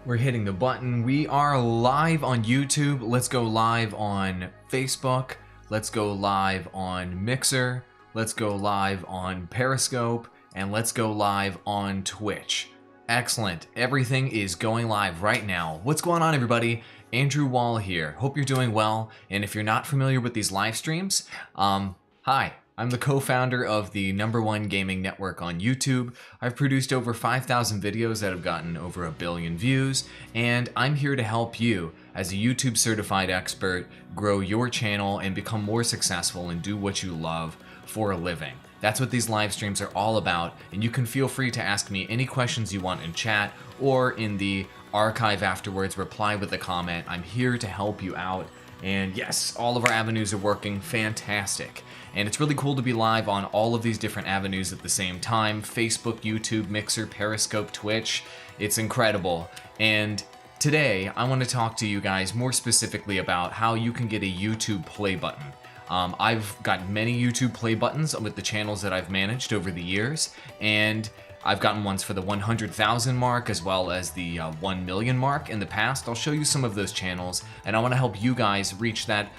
We're hitting the button. We are live on YouTube. Let's go live on Facebook. Let's go live on Mixer. Let's go live on Periscope. And let's go live on Twitch. Excellent. Everything is going live right now. What's going on, everybody? Andrew Awall here. Hope you're doing well. And if you're not familiar with these live streams, hi. I'm the co-founder of the #1 gaming network on YouTube. I've produced over 5,000 videos that have gotten over 1 billion views, and I'm here to help you, as a YouTube certified expert, grow your channel and become more successful and do what you love for a living. That's what these live streams are all about, and you can feel free to ask me any questions you want in chat or in the archive afterwards. Reply with a comment. I'm here to help you out. And yes, all of our avenues are working fantastic. And it's really cool to be live on all of these different avenues at the same time. Facebook, YouTube, Mixer, Periscope, Twitch. It's incredible. And today, I want to talk to you guys more specifically about how you can get a YouTube play button. I've got many YouTube play buttons with the channels that I've managed over the years. And I've gotten ones for the 100,000 mark as well as the 1 million mark in the past. I'll show you some of those channels, and I want to help you guys reach that.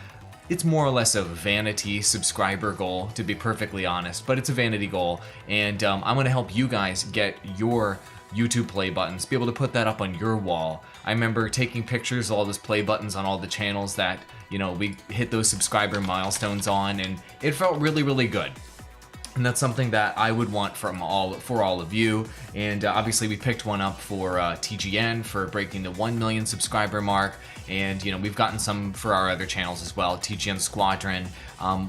It's more or less a vanity subscriber goal, to be perfectly honest, but it's a vanity goal, and I'm going to help you guys get your YouTube play buttons, be able to put that up on your wall. I remember taking pictures of all those play buttons on all the channels that, you know, we hit those subscriber milestones on, and it felt really, really good. And that's something that I would want for all of you. And obviously we picked one up for TGN for breaking the 1 million subscriber mark. And, you know, we've gotten some for our other channels as well, TGN Squadron.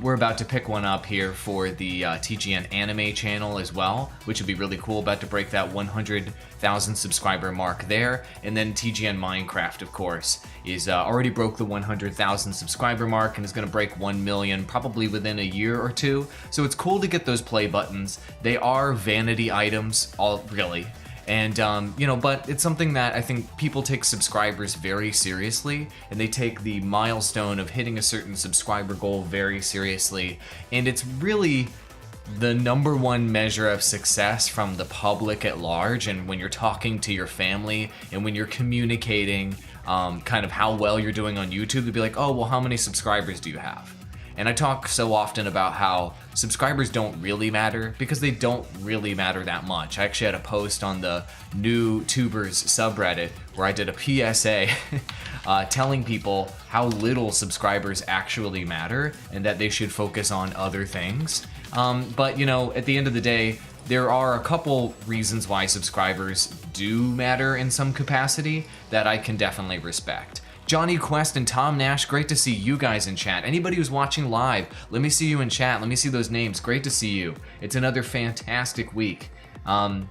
We're about to pick one up here for the TGN Anime channel as well, which would be really cool, about to break that 100,000 subscriber mark there. And then TGN Minecraft, of course, is already broke the 100,000 subscriber mark and is going to break 1 million probably within a year or two. So it's cool to get those play buttons. They are vanity items, really. And, you know, but it's something that I think people take subscribers very seriously, and they take the milestone of hitting a certain subscriber goal very seriously. And it's really the #1 measure of success from the public at large. And when you're talking to your family and when you're communicating kind of how well you're doing on YouTube, they'll be like, oh, well, how many subscribers do you have? And I talk so often about how subscribers don't really matter, because they don't really matter that much. I actually had a post on the New Tubers subreddit where I did a PSA telling people how little subscribers actually matter and that they should focus on other things. But, you know, at the end of the day, there are a couple reasons why subscribers do matter in some capacity that I can definitely respect. Johnny Quest and Tom Nash, great to see you guys in chat. Anybody who's watching live, let me see you in chat. Let me see those names. Great to see you. It's another fantastic week. And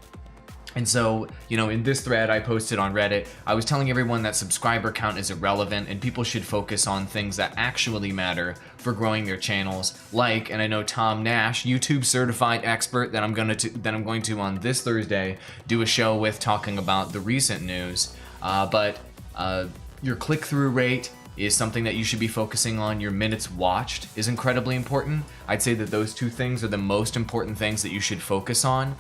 so, you know, in this thread I posted on Reddit, I was telling everyone that subscriber count is irrelevant and people should focus on things that actually matter for growing their channels. Like, and I know Tom Nash, YouTube certified expert, that I'm going to on this Thursday do a show with, talking about the recent news. Your click-through rate is something that you should be focusing on. Your minutes watched is incredibly important. I'd say that those two things are the most important things that you should focus on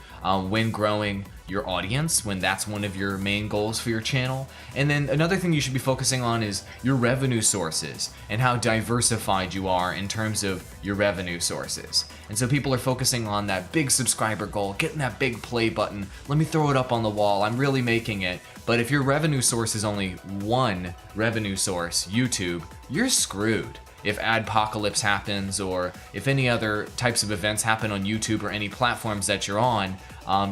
when growing your audience, when that's one of your main goals for your channel. And then another thing you should be focusing on is your revenue sources and how diversified you are in terms of your revenue sources. And so people are focusing on that big subscriber goal, getting that big play button. Let me throw it up on the wall. I'm really making it. But if your revenue source is only one revenue source, YouTube, you're screwed. If adpocalypse happens, or if any other types of events happen on YouTube or any platforms that you're on.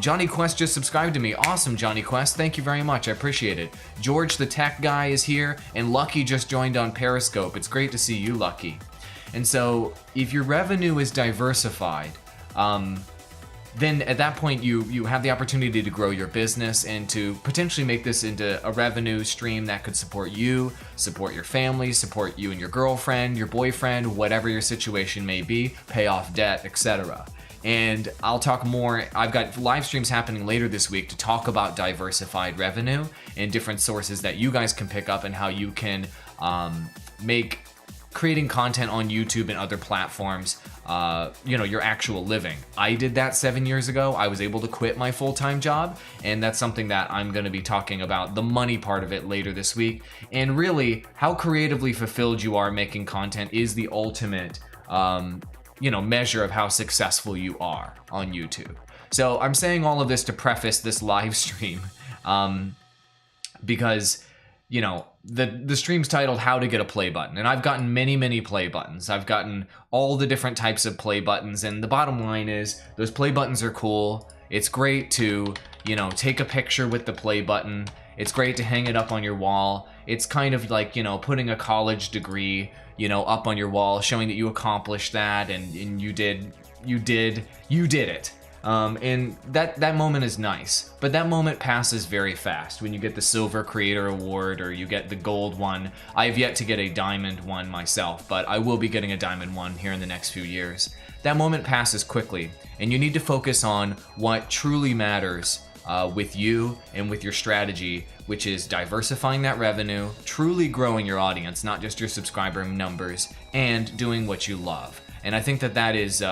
Johnny Quest just subscribed to me. Awesome, Johnny Quest. Thank you very much. I appreciate it. George the Tech Guy is here, and Lucky just joined on Periscope. It's great to see you, Lucky. And so if your revenue is diversified, then at that point you have the opportunity to grow your business and to potentially make this into a revenue stream that could support you, support your family, support you and your girlfriend, your boyfriend, whatever your situation may be, pay off debt, etc. And I'll talk more. I've got live streams happening later this week to talk about diversified revenue and different sources that you guys can pick up and how you can make creating content on YouTube and other platforms you know, your actual living. I did that 7 years ago. I was able to quit my full-time job, and that's something that I'm going to be talking about, the money part of it, later this week. And really, how creatively fulfilled you are making content is the ultimate, you know, measure of how successful you are on YouTube. So I'm saying all of this to preface this live stream, because, you know, the stream's titled How to Get a Play Button, and I've gotten many play buttons. I've gotten all the different types of play buttons, and the bottom line is those play buttons are cool. It's great to, you know, take a picture with the play button. It's great to hang it up on your wall. It's kind of like, you know, putting a college degree, you know, up on your wall, showing that you accomplished that and you did it. And that moment is nice, but that moment passes very fast when you get the Silver Creator Award or you get the Gold one. I have yet to get a Diamond one myself, but I will be getting a Diamond one here in the next few years. That moment passes quickly, and you need to focus on what truly matters with you and with your strategy, which is diversifying that revenue, truly growing your audience, not just your subscriber numbers, and doing what you love. And I think that is...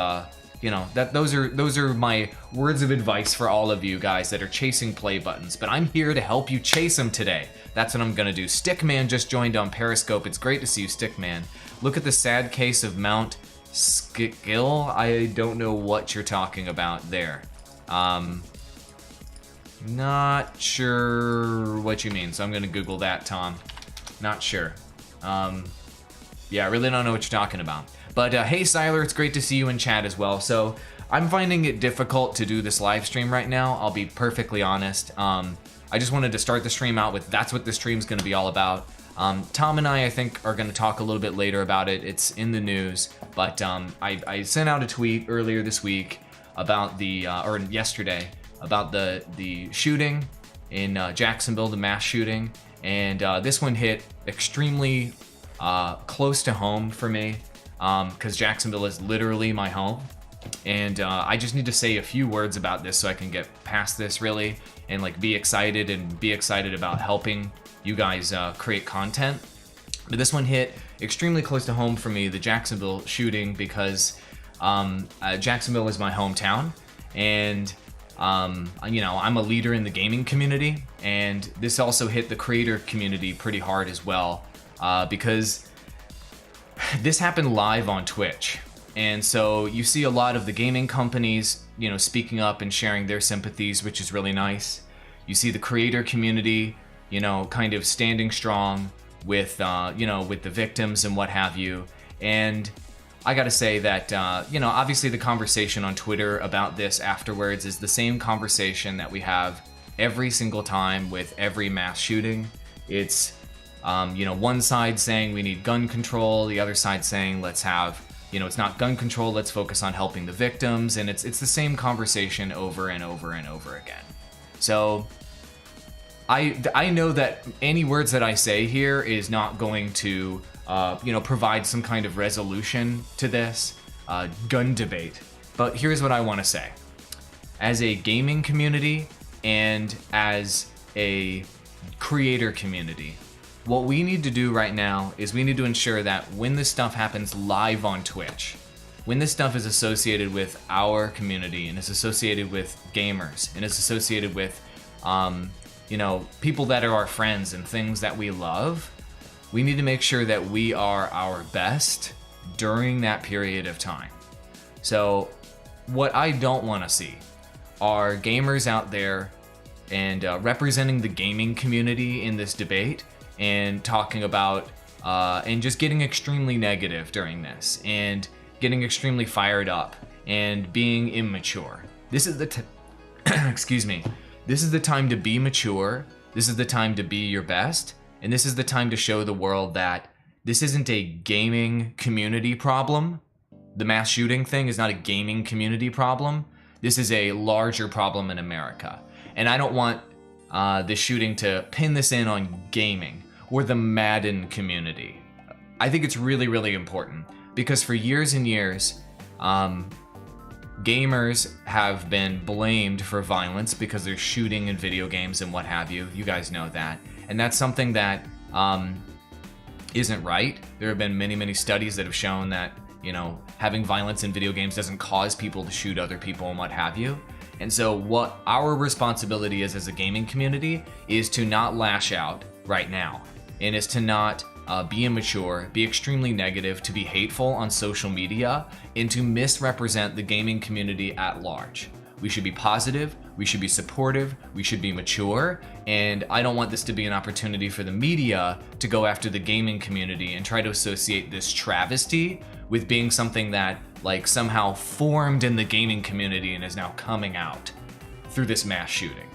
you know, those are my words of advice for all of you guys that are chasing play buttons, but I'm here to help you chase them today. That's what I'm gonna do. Stickman just joined on Periscope. It's great to see you, Stickman. Look at the sad case of Mount Skill. I don't know what you're talking about there. Not sure what you mean, so I'm gonna Google that, Tom. Not sure. Yeah, I really don't know what you're talking about. But hey, Siler, it's great to see you in chat as well. So I'm finding it difficult to do this live stream right now. I'll be perfectly honest. I just wanted to start the stream out with that's what the stream's going to be all about. Tom and I think, are going to talk a little bit later about it. It's in the news. But I sent out a tweet earlier this week about the, or yesterday, about the shooting in Jacksonville, the mass shooting. And this one hit extremely close to home for me. Because Jacksonville is literally my home, and I just need to say a few words about this so I can get past this really, and like be excited about helping you guys create content. But this one hit extremely close to home for me, the Jacksonville shooting, because Jacksonville is my hometown, and you know, I'm a leader in the gaming community, and this also hit the creator community pretty hard as well, because this happened live on Twitch, and so you see a lot of the gaming companies, you know, speaking up and sharing their sympathies, which is really nice. You see the creator community, you know, kind of standing strong with, you know, with the victims and what have you. And I gotta say that, you know, obviously the conversation on Twitter about this afterwards is the same conversation that we have every single time with every mass shooting. It's you know, one side saying we need gun control, the other side saying let's have, you know, it's not gun control, let's focus on helping the victims, and it's the same conversation over and over and over again. So I know that any words that I say here is not going to you know, provide some kind of resolution to this gun debate, but here's what I want to say. As a gaming community and as a creator community, what we need to do right now is we need to ensure that when this stuff happens live on Twitch, when this stuff is associated with our community and is associated with gamers and is associated with, you know, people that are our friends and things that we love, we need to make sure that we are our best during that period of time. So what I don't want to see are gamers out there and representing the gaming community in this debate and talking about and just getting extremely negative during this and getting extremely fired up and being immature. This is the excuse me. This is the time to be mature. This is the time to be your best, and this is the time to show the world that this isn't a gaming community problem. The mass shooting thing is not a gaming community problem. This is a larger problem in America. And I don't want the shooting to pin this in on gaming or the Madden community. I think it's really, really important because for years and years, gamers have been blamed for violence because they're shooting in video games and what have you. You guys know that. And that's something that isn't right. There have been many, many studies that have shown that You know, having violence in video games doesn't cause people to shoot other people and what have you. And so what our responsibility is as a gaming community is to not lash out right now, and is to not be immature, be extremely negative, to be hateful on social media, and to misrepresent the gaming community at large. We should be positive, we should be supportive, we should be mature, and I don't want this to be an opportunity for the media to go after the gaming community and try to associate this travesty with being something that like somehow formed in the gaming community and is now coming out through this mass shooting.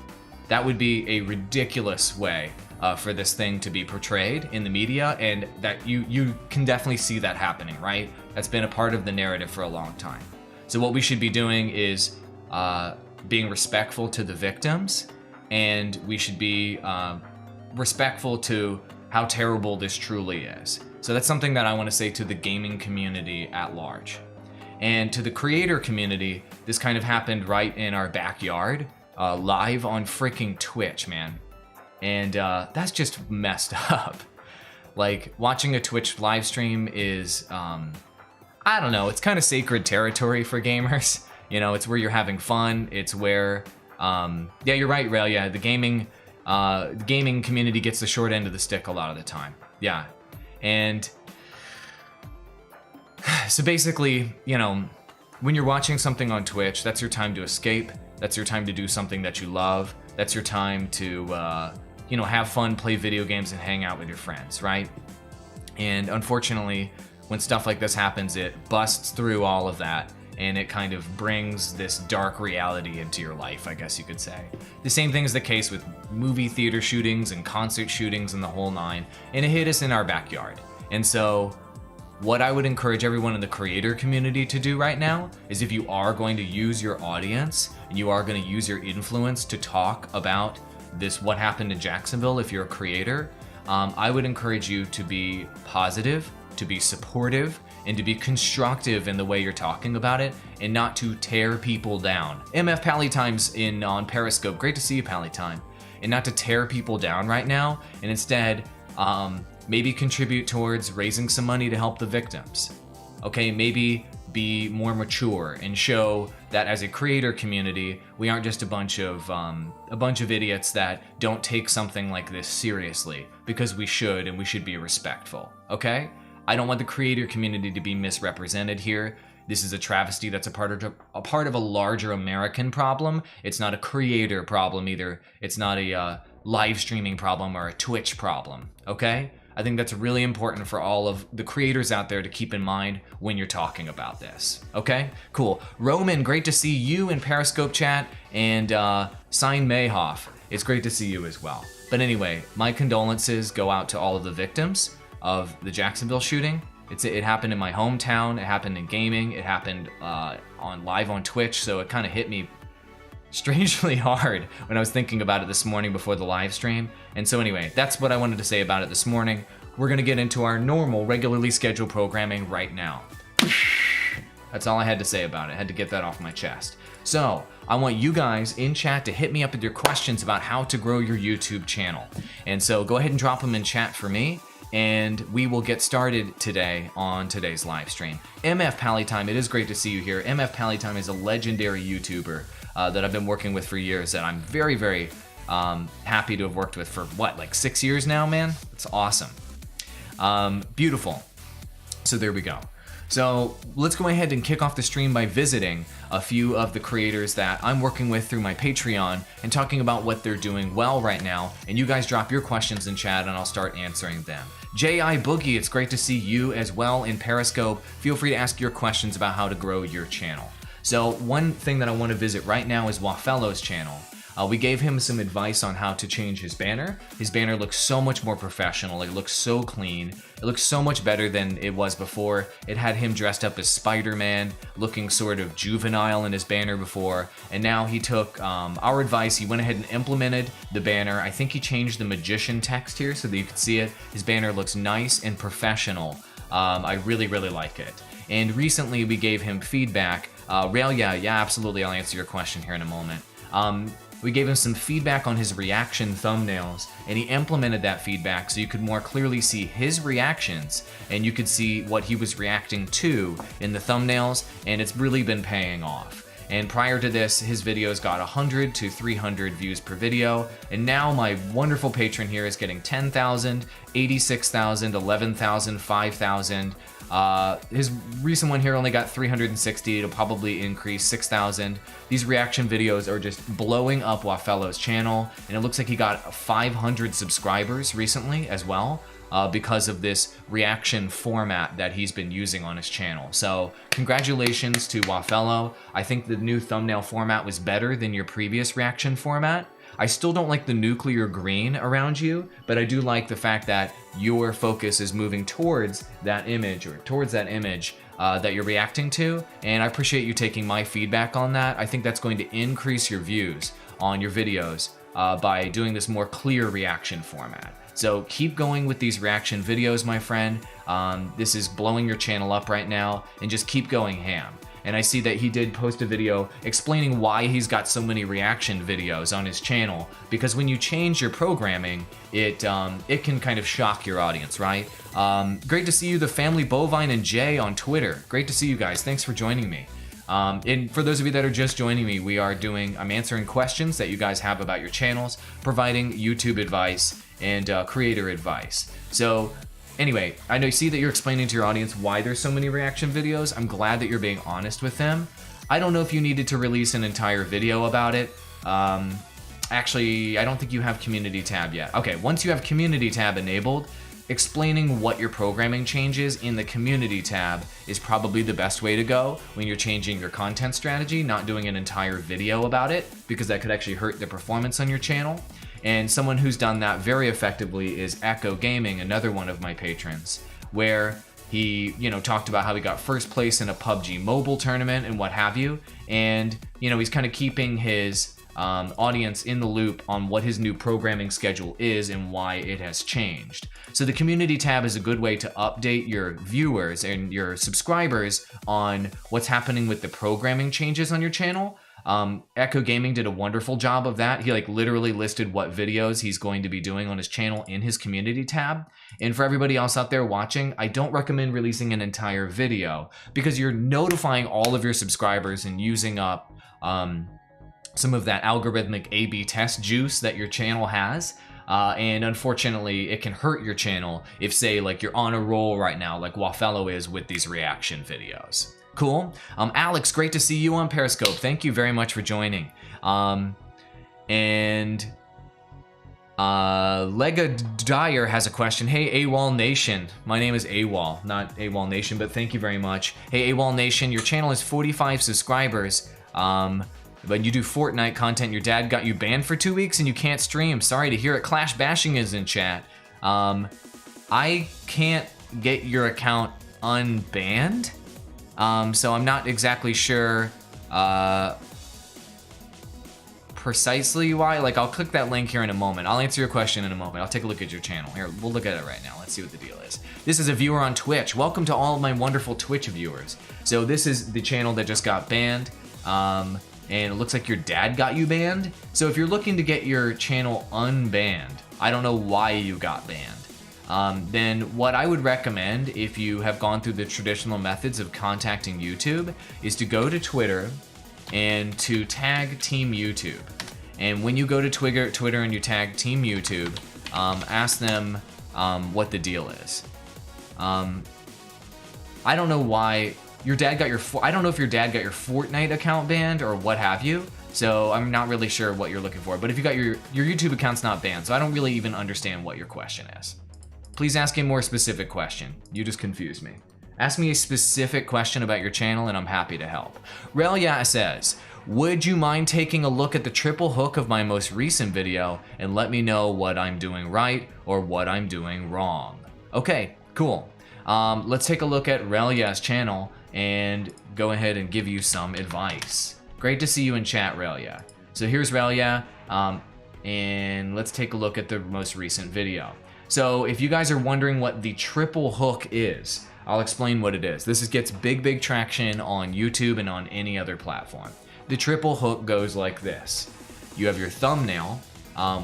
That would be a ridiculous way for this thing to be portrayed in the media, and that you can definitely see that happening, right? That's been a part of the narrative for a long time. So what we should be doing is being respectful to the victims, and we should be respectful to how terrible this truly is. So that's something that I want to say to the gaming community at large. And to the creator community, this kind of happened right in our backyard, live on freaking Twitch, man. And that's just messed up. Like, watching a Twitch live stream is, I don't know, it's kind of sacred territory for gamers. You know, it's where you're having fun. It's where, yeah, you're right, Rail. Yeah, the gaming community gets the short end of the stick a lot of the time. Yeah, and so basically, you know, when you're watching something on Twitch, that's your time to escape. That's your time to do something that you love. That's your time to, you know, have fun, play video games, and hang out with your friends, right? And unfortunately, when stuff like this happens, it busts through all of that, and it kind of brings this dark reality into your life, I guess you could say. The same thing is the case with movie theater shootings and concert shootings and the whole nine, and it hit us in our backyard. And so what I would encourage everyone in the creator community to do right now is, if you are going to use your audience and you are going to use your influence to talk about this, what happened in Jacksonville, if you're a creator, I would encourage you to be positive, to be supportive, and to be constructive in the way you're talking about it, and not to tear people down. MF Pallytime's on Periscope. Great to see you, Pallytime. And not to tear people down right now, and instead, maybe contribute towards raising some money to help the victims. Okay, maybe be more mature and show that as a creator community, we aren't just a bunch of idiots that don't take something like this seriously, because we should, and we should be respectful. Okay? I don't want the creator community to be misrepresented here. This is a travesty that's a part of a larger American problem. It's not a creator problem either. It's not a live streaming problem or a Twitch problem, okay? I think that's really important for all of the creators out there to keep in mind when you're talking about this, okay? Cool. Roman, great to see you in Periscope chat, and Sign Mayhoff, it's great to see you as well. But anyway, my condolences go out to all of the victims of the Jacksonville shooting. It happened in my hometown. It happened in gaming. It happened live on Twitch. So it kind of hit me strangely hard when I was thinking about it this morning before the live stream. And so anyway, that's what I wanted to say about it this morning. We're gonna get into our normal, regularly scheduled programming right now. That's all I had to say about it. I had to get that off my chest. So I want you guys in chat to hit me up with your questions about how to grow your YouTube channel. And so go ahead and drop them in chat for me, and we will get started today on today's live stream. MF Pallytime, it is great to see you here. MF Pallytime is a legendary YouTuber that I've been working with for years, that I'm very, very happy to have worked with for, like 6 years now, man? It's awesome. Beautiful. So there we go. So let's go ahead and kick off the stream by visiting a few of the creators that I'm working with through my Patreon and talking about what they're doing well right now. And you guys drop your questions in chat and I'll start answering them. J.I. Boogie, it's great to see you as well in Periscope. Feel free to ask your questions about how to grow your channel. So one thing that I want to visit right now is Wafello's channel. We gave him some advice on how to change his banner. His banner looks so much more professional. It looks so clean. It looks so much better than it was before. It had him dressed up as Spider-Man, looking sort of juvenile in his banner before. And now he took our advice. He went ahead and implemented the banner. I think he changed the magician text here so that you can see it. His banner looks nice and professional. I really, really like it. And recently we gave him feedback. Rail, yeah, absolutely. I'll answer your question here in a moment. we gave him some feedback on his reaction thumbnails, and he implemented that feedback so you could more clearly see his reactions, and you could see what he was reacting to in the thumbnails, and it's really been paying off. And prior to this, his videos got 100 to 300 views per video, and now my wonderful patron here is getting 10,000, 86,000, 11,000, 5,000. His recent one here only got 360. It'll probably increase 6,000. These reaction videos are just blowing up Waffello's channel, and it looks like he got 500 subscribers recently as well. Because of this reaction format that he's been using on his channel. So congratulations to Waffello. I think the new thumbnail format was better than your previous reaction format. I still don't like the nuclear green around you, but I do like the fact that your focus is moving towards that image that you're reacting to, and I appreciate you taking my feedback on that. I think that's going to increase your views on your videos by doing this more clear reaction format. So keep going with these reaction videos, my friend. This is blowing your channel up right now, and just keep going ham. And I see that he did post a video explaining why he's got so many reaction videos on his channel, because when you change your programming, it can kind of shock your audience, right? Great to see you, the Family Bovine and Jay on Twitter. Great to see you guys. Thanks for joining me. And for those of you that are just joining me, I'm answering questions that you guys have about your channels, providing YouTube advice and creator advice. So anyway, I know you see that you're explaining to your audience why there's so many reaction videos. I'm glad that you're being honest with them. I don't know if you needed to release an entire video about it. Actually, I don't think you have community tab yet. Okay, once you have community tab enabled, explaining what your programming changes in the community tab is probably the best way to go when you're changing your content strategy, not doing an entire video about it, because that could actually hurt the performance on your channel. And someone who's done that very effectively is Echo Gaming, another one of my patrons, where he, talked about how he got first place in a PUBG mobile tournament and what have you. And, he's kind of keeping his audience in the loop on what his new programming schedule is and why it has changed. So the community tab is a good way to update your viewers and your subscribers on what's happening with the programming changes on your channel. Echo Gaming did a wonderful job of that. He literally listed what videos he's going to be doing on his channel in his community tab. And for everybody else out there watching, I don't recommend releasing an entire video because you're notifying all of your subscribers and using up some of that algorithmic A/B test juice that your channel has. And unfortunately, it can hurt your channel if, say, you're on a roll right now, like Waffello is with these reaction videos. Cool. Alex, great to see you on Periscope. Thank you very much for joining. And Lega Dyer has a question. Hey, Awall Nation. My name is Awall, not Awall Nation, but thank you very much. Hey, Awall Nation, your channel has 45 subscribers. But you do Fortnite content. Your dad got you banned for 2 weeks and you can't stream. Sorry to hear it. Clash Bashing is in chat. I can't get your account unbanned. So I'm not exactly sure precisely why. I'll click that link here in a moment. I'll answer your question in a moment. I'll take a look at your channel. Here, we'll look at it right now. Let's see what the deal is. This is a viewer on Twitch. Welcome to all of my wonderful Twitch viewers. So this is the channel that just got banned. And it looks like your dad got you banned. So if you're looking to get your channel unbanned, I don't know why you got banned. Then what I would recommend, if you have gone through the traditional methods of contacting YouTube, is to go to Twitter and to tag Team YouTube. And when you go to Twitter and you tag Team YouTube, ask them what the deal is. I don't know why your dad got I don't know if your dad got your Fortnite account banned or what have you. So I'm not really sure what you're looking for. But if you got your YouTube account's not banned, so I don't really even understand what your question is. Please ask a more specific question. You just confused me. Ask me a specific question about your channel and I'm happy to help. Relia says, would you mind taking a look at the triple hook of my most recent video and let me know what I'm doing right or what I'm doing wrong? Okay, cool. Let's take a look at Relia's channel and go ahead and give you some advice. Great to see you in chat, Relia. So here's Relia, and let's take a look at the most recent video. So if you guys are wondering what the triple hook is, I'll explain what it is. This gets big traction on YouTube and on any other platform. The triple hook goes like this. you have your thumbnail,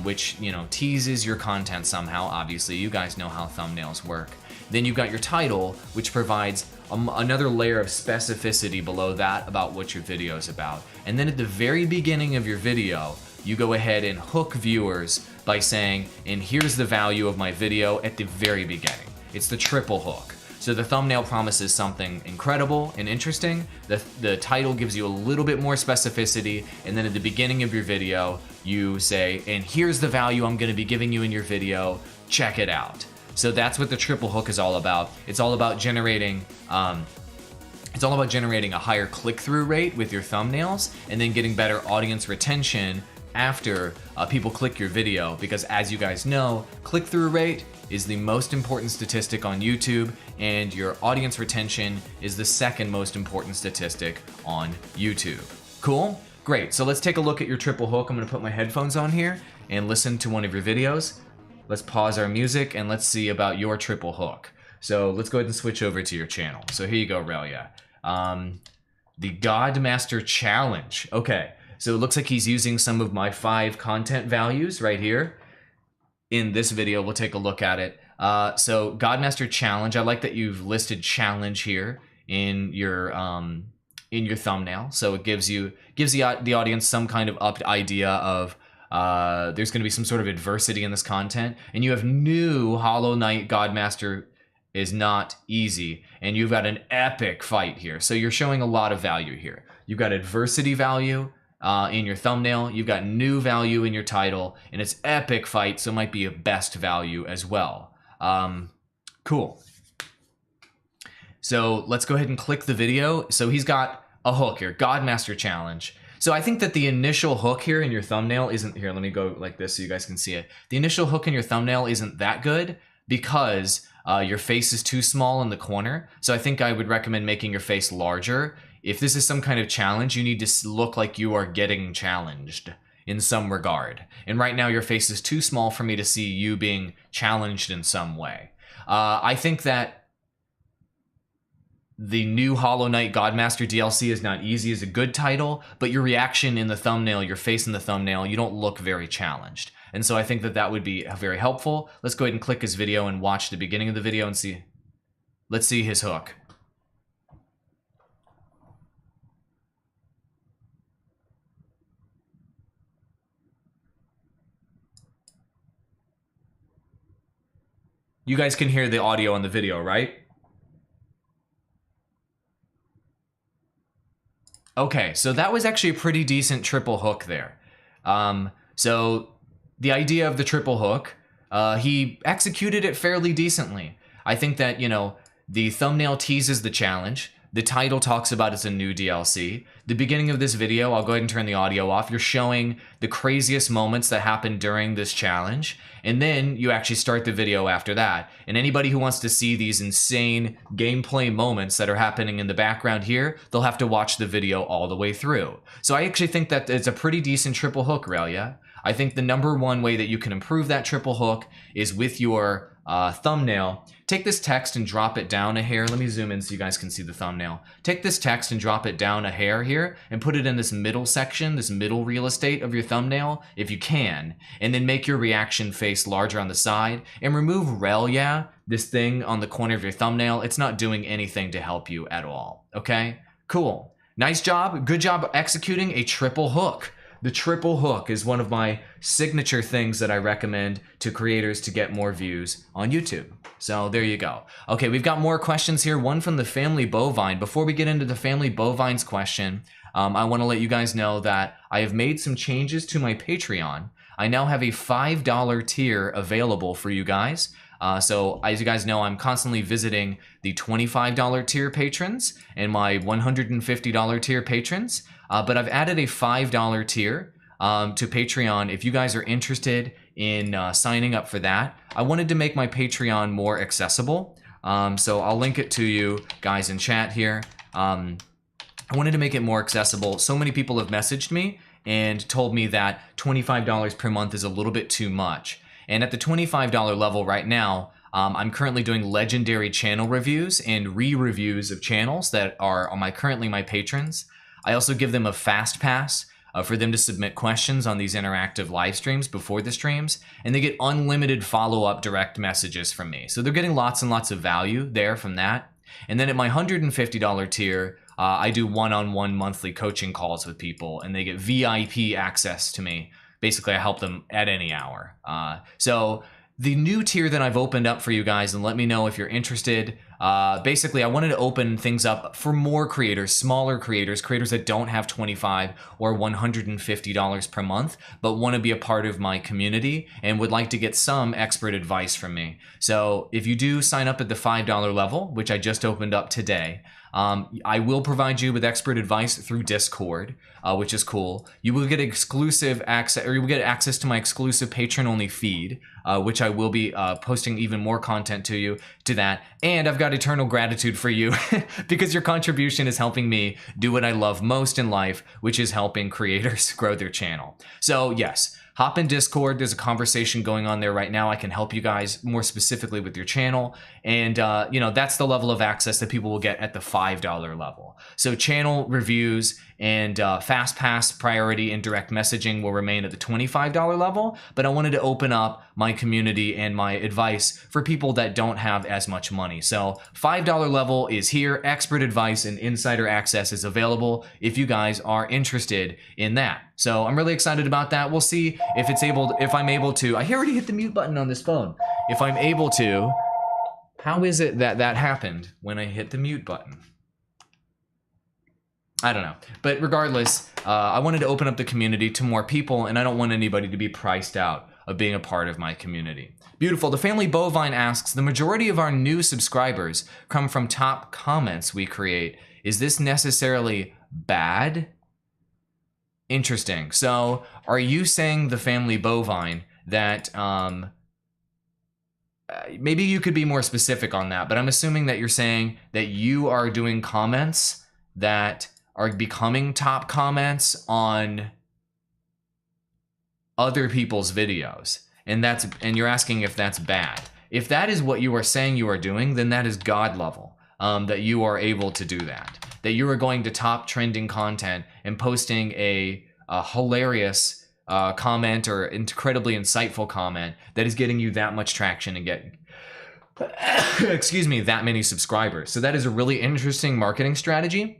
which, you know, teases your content somehow. Obviously, you guys know how thumbnails work. Then you've got your title, which provides another layer of specificity below that about what your video is about. And then at the very beginning of your video, you go ahead and hook viewers by saying, and here's the value of my video at the very beginning. It's the triple hook. So the thumbnail promises something incredible and interesting. The title gives you a little bit more specificity. And then at the beginning of your video, you say, and here's the value I'm gonna be giving you in your video, check it out. So that's what the triple hook is all about. It's all about generating a higher click-through rate with your thumbnails, and then getting better audience retention after people click your video, because as you guys know, click-through rate is the most important statistic on YouTube, and your audience retention is the second most important statistic on YouTube. Cool? Great. So let's take a look at your triple hook. I'm going to put my headphones on here and listen to one of your videos. Let's pause our music and let's see about your triple hook. So let's go ahead and switch over to your channel. So here you go, Relia. The Godmaster Challenge. Okay, so it looks like he's using some of my 5 content values right here. In this video, we'll take a look at it. So Godmaster Challenge, I like that you've listed challenge here in your thumbnail. So it gives the audience some kind of idea of there's going to be some sort of adversity in this content, and you have new Hollow Knight Godmaster is not easy, and you've got an epic fight here. So you're showing a lot of value here. You've got adversity value in your thumbnail, you've got new value in your title, and it's epic fight, so it might be a best value as well. Cool. So let's go ahead and click the video. So he's got a hook here, Godmaster Challenge. So I think that the initial hook here in your thumbnail isn't, here, let me go like this so you guys can see it. The initial hook in your thumbnail isn't that good because your face is too small in the corner. So I think I would recommend making your face larger. If this is some kind of challenge, you need to look like you are getting challenged in some regard. And right now your face is too small for me to see you being challenged in some way. I think that the new Hollow Knight Godmaster DLC is not easy is a good title, but your reaction in the thumbnail, your face in the thumbnail, you don't look very challenged. And so I think that that would be very helpful. Let's go ahead and click his video and watch the beginning of the video and see. Let's see his hook. You guys can hear the audio on the video, right? Okay, so that was actually a pretty decent triple hook there. So the idea of the triple hook, he executed it fairly decently. I think that, you know, the thumbnail teases the challenge. The title talks about it's a new DLC. The beginning of this video, I'll go ahead and turn the audio off. You're showing the craziest moments that happened during this challenge. And then you actually start the video after that. And anybody who wants to see these insane gameplay moments that are happening in the background here, they'll have to watch the video all the way through. So I actually think that it's a pretty decent triple hook, Relia. I think the #1 way that you can improve that triple hook is with your thumbnail. Take this text and drop it down a hair. Let me zoom in so you guys can see the thumbnail. Take this text and drop it down a hair here and put it in this middle section, this middle real estate of your thumbnail, if you can. And then make your reaction face larger on the side. And remove rel, yeah, this thing on the corner of your thumbnail. It's not doing anything to help you at all. Okay? Cool. Nice job. Good job executing a triple hook. The triple hook is one of my signature things that I recommend to creators to get more views on YouTube. So there you go. Okay, we've got more questions here. One from the Family Bovine. Before we get into the Family Bovine's question, I want to let you guys know that I have made some changes to my Patreon. I now have a $5 tier available for you guys. So as you guys know, I'm constantly visiting the $25 tier patrons and my $150 tier patrons. But I've added a $5 tier to Patreon. If you guys are interested in signing up for that, I wanted to make my Patreon more accessible. So I'll link it to you guys in chat here. I wanted to make it more accessible. So many people have messaged me and told me that $25 per month is a little bit too much. And at the $25 level right now, I'm currently doing legendary channel reviews and re-reviews of channels that are on currently my patrons. I also give them a fast pass for them to submit questions on these interactive live streams before the streams, and they get unlimited follow-up direct messages from me. So they're getting lots and lots of value there from that. And then at my $150 tier, I do one-on-one monthly coaching calls with people, and they get VIP access to me. Basically, I help them at any hour. So the new tier that I've opened up for you guys, and let me know if you're interested. Basically, I wanted to open things up for more creators, smaller creators, creators that don't have $25 or $150 per month, but want to be a part of my community and would like to get some expert advice from me. So if you do sign up at the $5 level, which I just opened up today, I will provide you with expert advice through Discord, which is cool. You will get exclusive access, or you will get access to my exclusive patron-only feed, which I will be posting even more content to that. And I've got eternal gratitude for you because your contribution is helping me do what I love most in life, which is helping creators grow their channel. So yes, hop in Discord. There's a conversation going on there right now. I can help you guys more specifically with your channel. And, that's the level of access that people will get at the $5 level. So channel reviews and fast pass priority and direct messaging will remain at the $25 level. But I wanted to open up my community and my advice for people that don't have as much money. So $5 level is here. Expert advice and insider access is available if you guys are interested in that. So I'm really excited about that. We'll see if I'm able to. I already hit the mute button on this phone. If I'm able to, how is it that happened when I hit the mute button? I don't know. But regardless, I wanted to open up the community to more people, and I don't want anybody to be priced out of being a part of my community. Beautiful. The Family Bovine asks, the majority of our new subscribers come from top comments we create. Is this necessarily bad? Interesting. So are you saying, the Family Bovine, that maybe you could be more specific on that, but I'm assuming that you're saying that you are doing comments that are becoming top comments on other people's videos, and you're asking if that's bad. If that is what you are saying you are doing, then that is God level, that you are able to do that you are going to top trending content and posting a hilarious comment or incredibly insightful comment that is getting you that much traction and getting excuse me, that many subscribers. So that is a really interesting marketing strategy.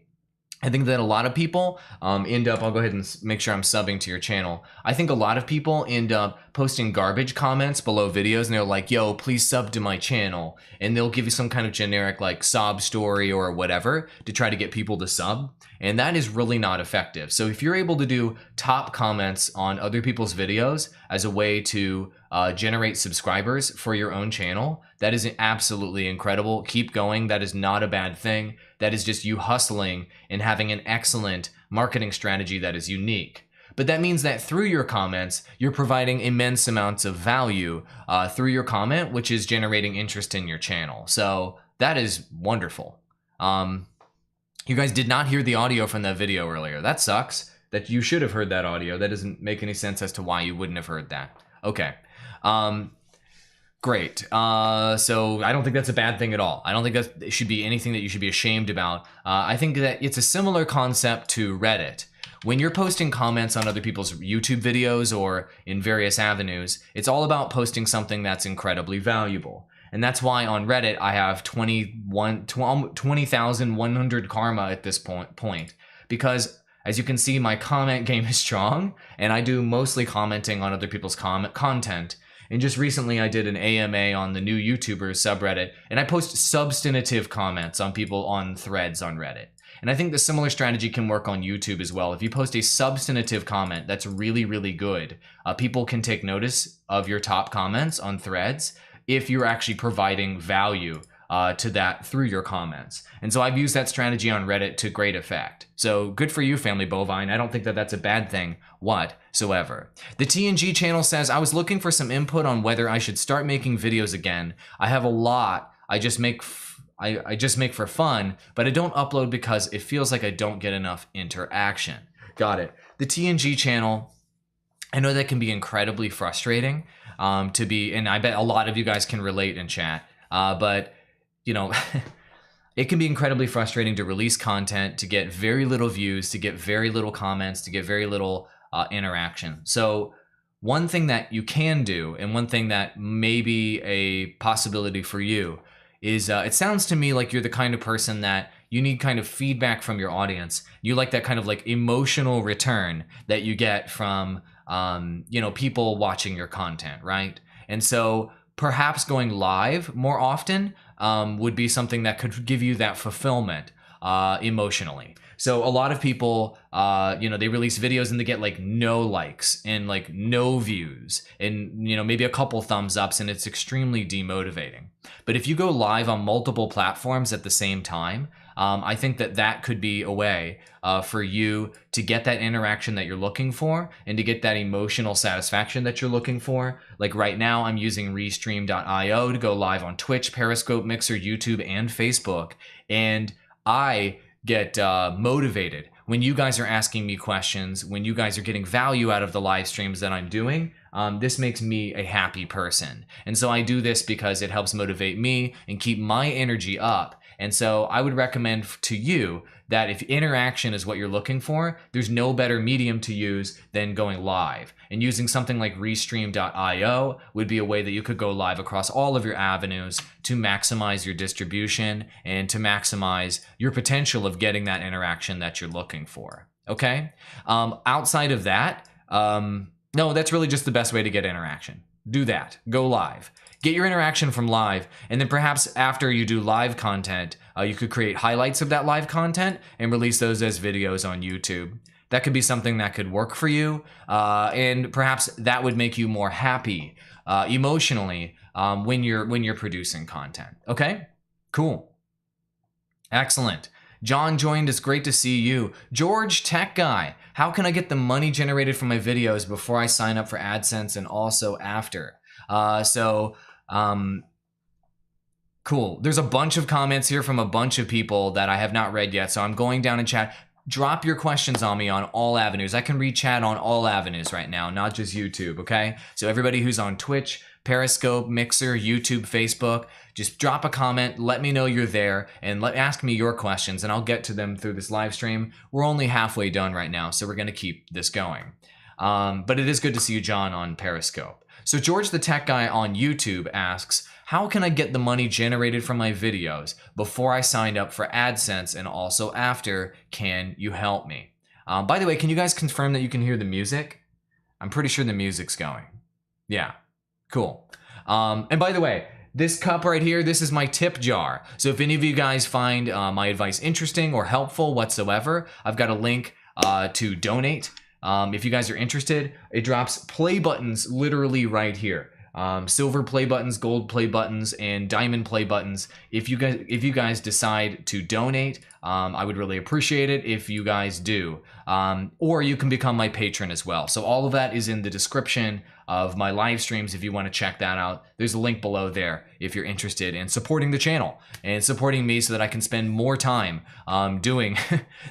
I think that a lot of people end up, I'll go ahead and make sure I'm subbing to your channel. I think a lot of people end up posting garbage comments below videos, and they're like, yo, please sub to my channel. And they'll give you some kind of generic like sob story or whatever to try to get people to sub. And that is really not effective. So if you're able to do top comments on other people's videos as a way to generate subscribers for your own channel, that is absolutely incredible. Keep going. That is not a bad thing. That is just you hustling and having an excellent marketing strategy that is unique. But that means that through your comments, you're providing immense amounts of value through your comment, which is generating interest in your channel. So that is wonderful. You guys did not hear the audio from that video earlier. That sucks. That you should have heard that audio. That doesn't make any sense as to why you wouldn't have heard that. Okay. Great. So I don't think that's a bad thing at all. I don't think that should be anything that you should be ashamed about. I think that it's a similar concept to Reddit. When you're posting comments on other people's YouTube videos or in various avenues, it's all about posting something that's incredibly valuable. And that's why on Reddit, I have 20,100 karma at this point. Because as you can see, my comment game is strong, and I do mostly commenting on other people's content. And just recently I did an AMA on the new YouTubers subreddit, and I post substantive comments on people on threads on Reddit. And I think the similar strategy can work on YouTube as well. If you post a substantive comment that's really, really good, people can take notice of your top comments on threads if you're actually providing value to that through your comments. And so I've used that strategy on Reddit to great effect. So good for you, Family Bovine. I don't think that that's a bad thing whatsoever. The TNG channel says, I was looking for some input on whether I should start making videos again. I have a lot. I just make for fun, but I don't upload because it feels like I don't get enough interaction. Got it. The TNG channel, I know that can be incredibly frustrating to be, and I bet a lot of you guys can relate in chat, but you know, it can be incredibly frustrating to release content, to get very little views, to get very little comments, to get very little interaction. So one thing that you can do, and one thing that may be a possibility for you, is it sounds to me like you're the kind of person that you need kind of feedback from your audience. You like that kind of like emotional return that you get from people watching your content, right? And so perhaps going live more often would be something that could give you that fulfillment emotionally. So a lot of people, they release videos and they get like no likes and like no views and, maybe a couple thumbs ups, and it's extremely demotivating. But if you go live on multiple platforms at the same time, I think that could be a way for you to get that interaction that you're looking for and to get that emotional satisfaction that you're looking for. Like right now, I'm using Restream.io to go live on Twitch, Periscope, Mixer, YouTube, and Facebook. And I get motivated when you guys are asking me questions, when you guys are getting value out of the live streams that I'm doing. This makes me a happy person. And so I do this because it helps motivate me and keep my energy up. And so I would recommend to you that if interaction is what you're looking for, there's no better medium to use than going live. And using something like Restream.io would be a way that you could go live across all of your avenues to maximize your distribution and to maximize your potential of getting that interaction that you're looking for. Okay? Outside of that, no, that's really just the best way to get interaction. Do that. Go live. Get your interaction from live, and then perhaps after you do live content, you could create highlights of that live content and release those as videos on YouTube. That could be something that could work for you, and perhaps that would make you more happy emotionally when you're producing content. Okay? Cool. Excellent. John joined. It's great to see you. George, Tech Guy. How can I get the money generated from my videos before I sign up for AdSense and also after? Cool. There's a bunch of comments here from a bunch of people that I have not read yet, so I'm going down in chat. Drop your questions on me on all avenues. I can read chat on all avenues right now, not just YouTube, okay? So everybody who's on Twitch, Periscope, Mixer, YouTube, Facebook, just drop a comment, let me know you're there, and ask me your questions, and I'll get to them through this live stream. We're only halfway done right now, so we're going to keep this going. But it is good to see you, John, on Periscope. So George the Tech Guy on YouTube asks, how can I get the money generated from my videos before I signed up for AdSense and also after? Can you help me? By the way, can you guys confirm that you can hear the music? I'm pretty sure the music's going. Yeah, cool. And by the way, this cup right here, this is my tip jar. So if any of you guys find my advice interesting or helpful whatsoever, I've got a link to donate. If you guys are interested, it drops play buttons literally right here. Silver play buttons, gold play buttons, and diamond play buttons. If you guys decide to donate, I would really appreciate it if you guys do. Or you can become my patron as well. So all of that is in the description of my live streams if you want to check that out. There's a link below there if you're interested in supporting the channel and supporting me so that I can spend more time doing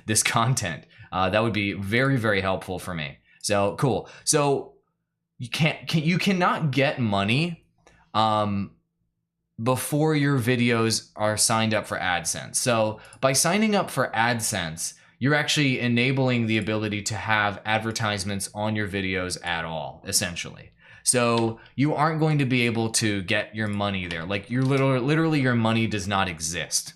this content. That would be very, very helpful for me. So cool. So you cannot get money before your videos are signed up for AdSense. So by signing up for AdSense, you're actually enabling the ability to have advertisements on your videos at all, essentially. So you aren't going to be able to get your money there. Like you're literally your money does not exist.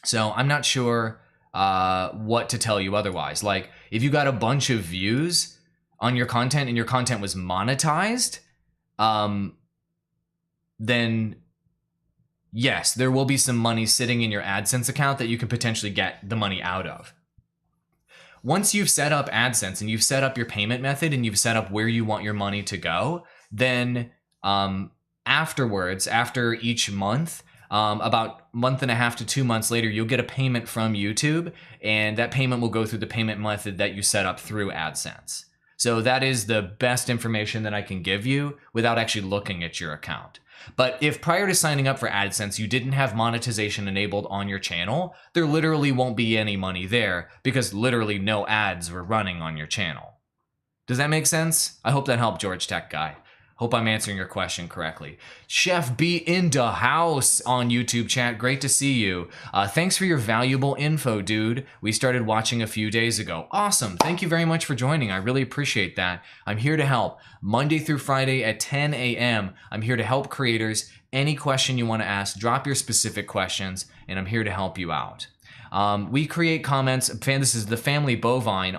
So I'm not sure what to tell you otherwise. Like if you got a bunch of views on your content and your content was monetized, then yes, there will be some money sitting in your AdSense account that you can potentially get the money out of. Once you've set up AdSense and you've set up your payment method and you've set up where you want your money to go, then afterwards, after each month, about a month and a half to 2 months later, you'll get a payment from YouTube, and that payment will go through the payment method that you set up through AdSense. So that is the best information that I can give you without actually looking at your account. But if prior to signing up for AdSense, you didn't have monetization enabled on your channel, there literally won't be any money there because literally no ads were running on your channel. Does that make sense? I hope that helped, George Tech Guy. Hope I'm answering your question correctly. Chef B in the house on YouTube chat. Great to see you. Thanks for your valuable info, dude. We started watching a few days ago. Awesome. Thank you very much for joining. I really appreciate that. I'm here to help. Monday through Friday at 10 a.m. I'm here to help creators. Any question you want to ask, drop your specific questions, and I'm here to help you out. We create comments. This is the Family Bovine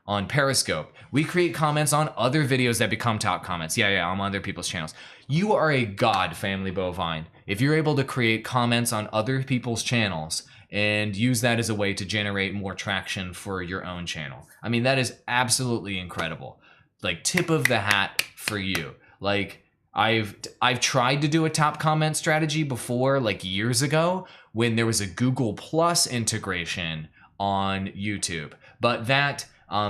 on Periscope. We create comments on other videos that become top comments. Yeah, on other people's channels. You are a god, Family Bovine. If you're able to create comments on other people's channels and use that as a way to generate more traction for your own channel. I mean, that is absolutely incredible. Like, tip of the hat for you. Like, I've tried to do a top comment strategy before, like years ago, when there was a Google Plus integration on YouTube. But that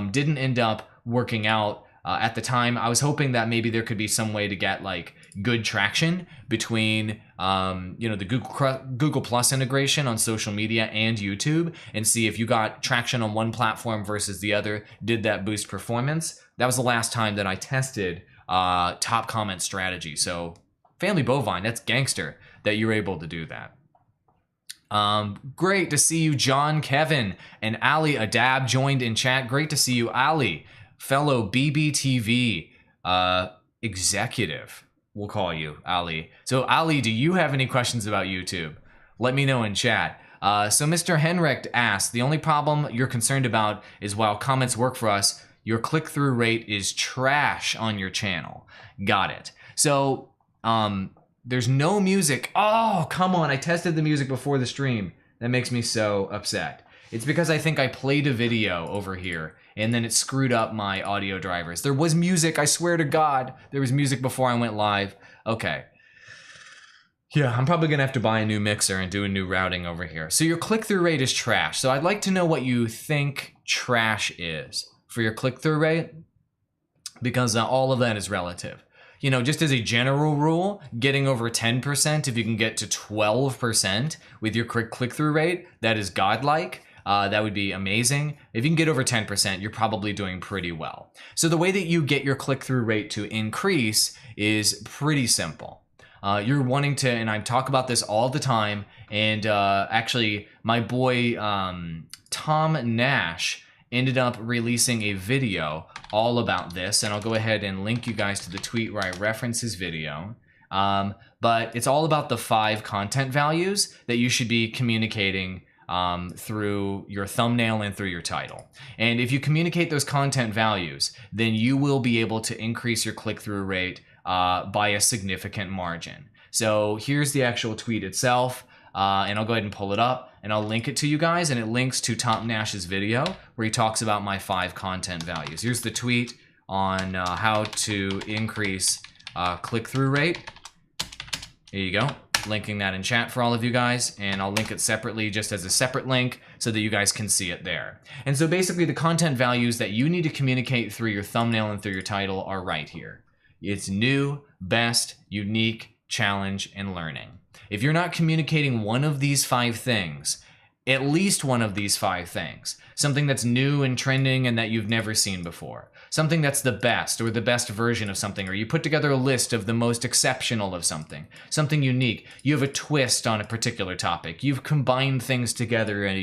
didn't end up working out at the time. I was hoping that maybe there could be some way to get like good traction between the Google Plus integration on social media and YouTube, and see if you got traction on one platform versus the other. Did that boost performance? That was the last time that I tested top comment strategy. So Family Bovine, that's gangster that you're able to do that. Great to see you, John, Kevin, and Ali Adab joined in chat. Great to see you, Ali, fellow BBTV executive. We'll call you, Ali. So, Ali, do you have any questions about YouTube? Let me know in chat. So, Mr. Henricht asked, the only problem you're concerned about is while comments work for us, your click-through rate is trash on your channel. Got it. So, there's no music. Oh, come on. I tested the music before the stream. That makes me so upset. It's because I think I played a video over here and then it screwed up my audio drivers. There was music. I swear to God, there was music before I went live. Okay. Yeah, I'm probably going to have to buy a new mixer and do a new routing over here. So your click-through rate is trash. So I'd like to know what you think trash is for your click-through rate, because all of that is relative. You know, just as a general rule, getting over 10%, if you can get to 12% with your click-through rate, that is godlike. That would be amazing. If you can get over 10%, you're probably doing pretty well. So the way that you get your click-through rate to increase is pretty simple. You're wanting to, and I talk about this all the time, and actually my boy Tom Nash ended up releasing a video all about this, and I'll go ahead and link you guys to the tweet where I reference his video. But it's all about the 5 content values that you should be communicating through your thumbnail and through your title. And if you communicate those content values, then you will be able to increase your click-through rate by a significant margin. So here's the actual tweet itself, and I'll go ahead and pull it up, and I'll link it to you guys, and it links to Tom Nash's video where he talks about my 5 content values. Here's the tweet on how to increase click-through rate. Here you go. Linking that in chat for all of you guys, and I'll link it separately just as a separate link so that you guys can see it there. And so basically the content values that you need to communicate through your thumbnail and through your title are right here. It's new, best, unique, challenge, and learning. If you're not communicating one of these 5 things, at least one of these 5 things, something that's new and trending and that you've never seen before, something that's the best or the best version of something, or you put together a list of the most exceptional of something, something unique, you have a twist on a particular topic, you've combined things together in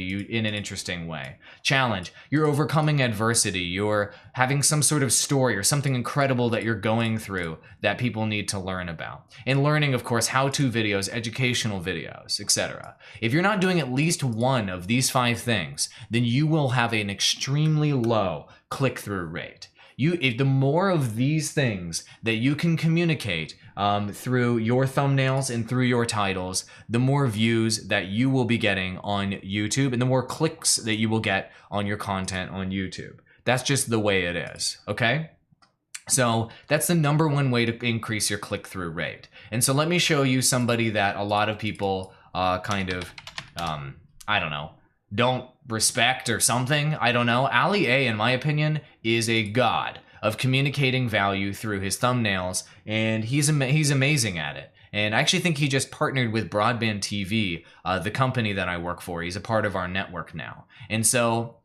an interesting way. Challenge, you're overcoming adversity, you're having some sort of story or something incredible that you're going through that people need to learn about. And learning, of course, how-to videos, educational videos, etc. If you're not doing at least one of these 5 things, then you will have an extremely low click-through rate. The more of these things that you can communicate through your thumbnails and through your titles, the more views that you will be getting on YouTube and the more clicks that you will get on your content on YouTube. That's just the way it is, okay? So that's the #1 way to increase your click-through rate. And so let me show you somebody that a lot of people I don't know, don't respect or something. I don't know. Ali A, in my opinion, is a god of communicating value through his thumbnails, and he's amazing at it. And I actually think he just partnered with Broadband TV, the company that I work for. He's a part of our network now. And so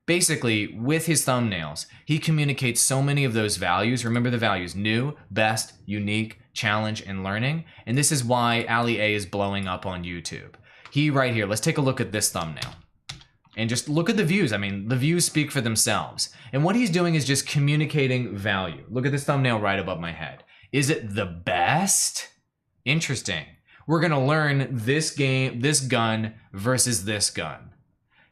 basically, with his thumbnails, he communicates so many of those values. Remember the values: new, best, unique, challenge, and learning. And this is why Ali A is blowing up on YouTube. He right here, let's take a look at this thumbnail. And just look at the views. I mean, the views speak for themselves. And what he's doing is just communicating value. Look at this thumbnail right above my head. Is it the best? Interesting. We're gonna learn this gun versus this gun.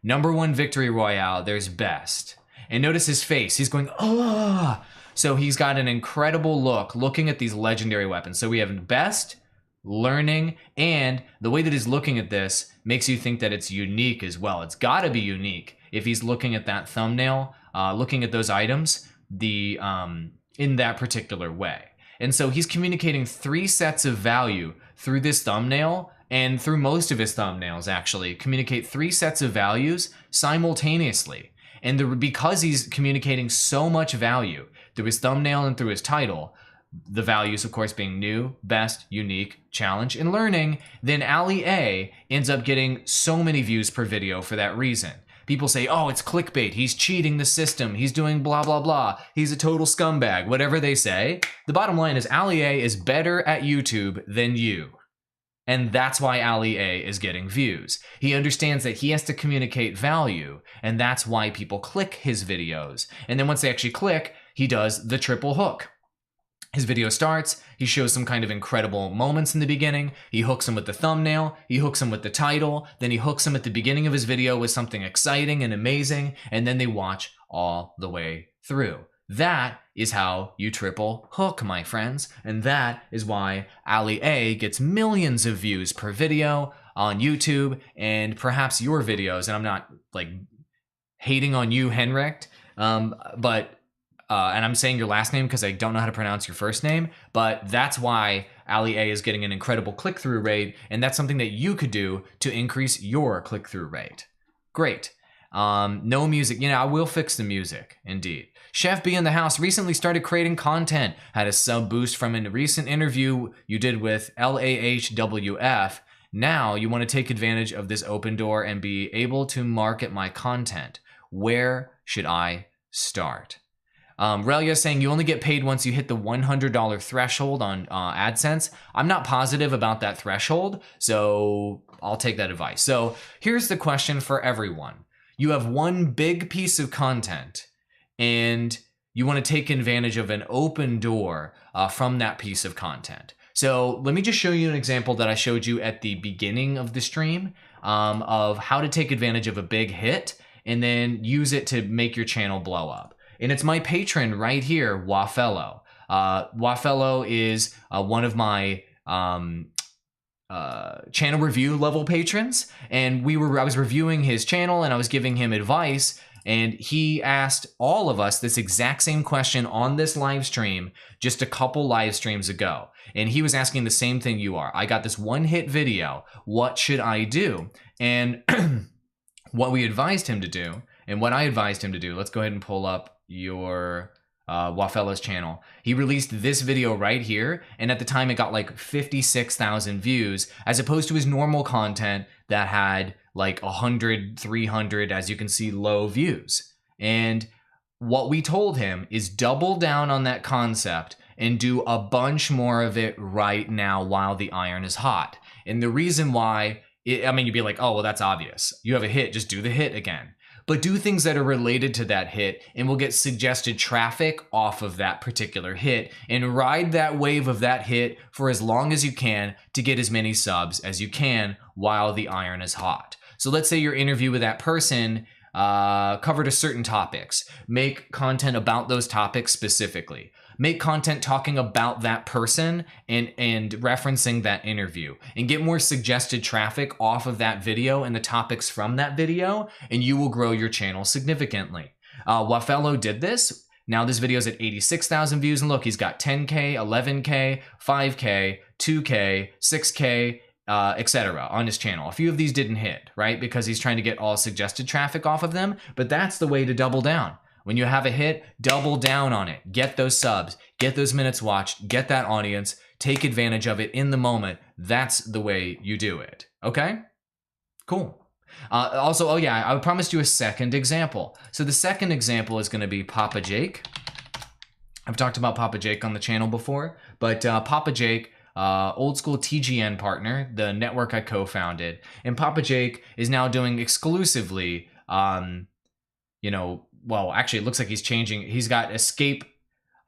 #1 victory royale, there's best. And notice his face, he's going, ah. So he's got an incredible look looking at these legendary weapons. So we have best, learning, and the way that he's looking at this makes you think that it's unique as well. It's gotta be unique if he's looking at that thumbnail, looking at those items, in that particular way. And so he's communicating 3 sets of value through this thumbnail, and through most of his thumbnails actually, communicate 3 sets of values simultaneously. And because he's communicating so much value through his thumbnail and through his title, the values of course being new, best, unique, challenge, and learning, then Ali A ends up getting so many views per video for that reason. People say, oh, it's clickbait, he's cheating the system, he's doing blah, blah, blah, he's a total scumbag, whatever they say. The bottom line is Ali A is better at YouTube than you. And that's why Ali A is getting views. He understands that he has to communicate value, and that's why people click his videos. And then once they actually click, he does the triple hook. His video starts, he shows some kind of incredible moments in the beginning, he hooks them with the thumbnail, he hooks them with the title, then he hooks them at the beginning of his video with something exciting and amazing, and then they watch all the way through. That is how you triple hook, my friends, and that is why Ali A gets millions of views per video on YouTube, and perhaps your videos, and I'm not like hating on you, Henricht, and I'm saying your last name because I don't know how to pronounce your first name, but that's why Ali A is getting an incredible click-through rate, and that's something that you could do to increase your click-through rate. Great. No music. You know, I will fix the music, indeed. Chef B in the house recently started creating content, had a sub boost from a recent interview you did with LAHWF. Now you want to take advantage of this open door and be able to market my content. Where should I start? Relia saying you only get paid once you hit the $100 threshold on AdSense. I'm not positive about that threshold, so I'll take that advice. So here's the question for everyone. You have one big piece of content and you want to take advantage of an open door from that piece of content. So let me just show you an example that I showed you at the beginning of the stream of how to take advantage of a big hit and then use it to make your channel blow up. And it's my patron right here, Wafello. Wafello is one of my channel review level patrons, and I was reviewing his channel and I was giving him advice, and he asked all of us this exact same question on this live stream just a couple live streams ago. And he was asking the same thing you are. I got this one hit video. What should I do? And what we advised him to do, and what I advised him to do, let's go ahead and pull up your Wafello's channel. He released this video right here, and at the time it got like 56,000 views, as opposed to his normal content that had like 100, 300, as you can see, low views. And what we told him is double down on that concept and do a bunch more of it right now while the iron is hot. And the reason why, I mean, you'd be like, oh, well, that's obvious. You have a hit, just do the hit again. But do things that are related to that hit and will get suggested traffic off of that particular hit, and ride that wave of that hit for as long as you can to get as many subs as you can while the iron is hot. So let's say your interview with that person covered a certain topics. Make content about those topics specifically. Make content talking about that person and referencing that interview, and get more suggested traffic off of that video and the topics from that video, and you will grow your channel significantly. Wafello did this. Now this video is at 86,000 views, and look, he's got 10K, 11K, 5K, 2K, 6K, etc. on his channel. A few of these didn't hit, right? Because he's trying to get all suggested traffic off of them, but that's the way to double down. When you have a hit, double down on it. Get those subs, get those minutes watched, get that audience, take advantage of it in the moment. That's the way you do it. Okay? Cool. Also, oh yeah, I promised you a second example. So the second example is going to be Papa Jake. I've talked about Papa Jake on the channel before, but Papa Jake, old school TGN partner, the network I co-founded, and Papa Jake is now doing exclusively, you know, well, actually it looks like he's changing. He's got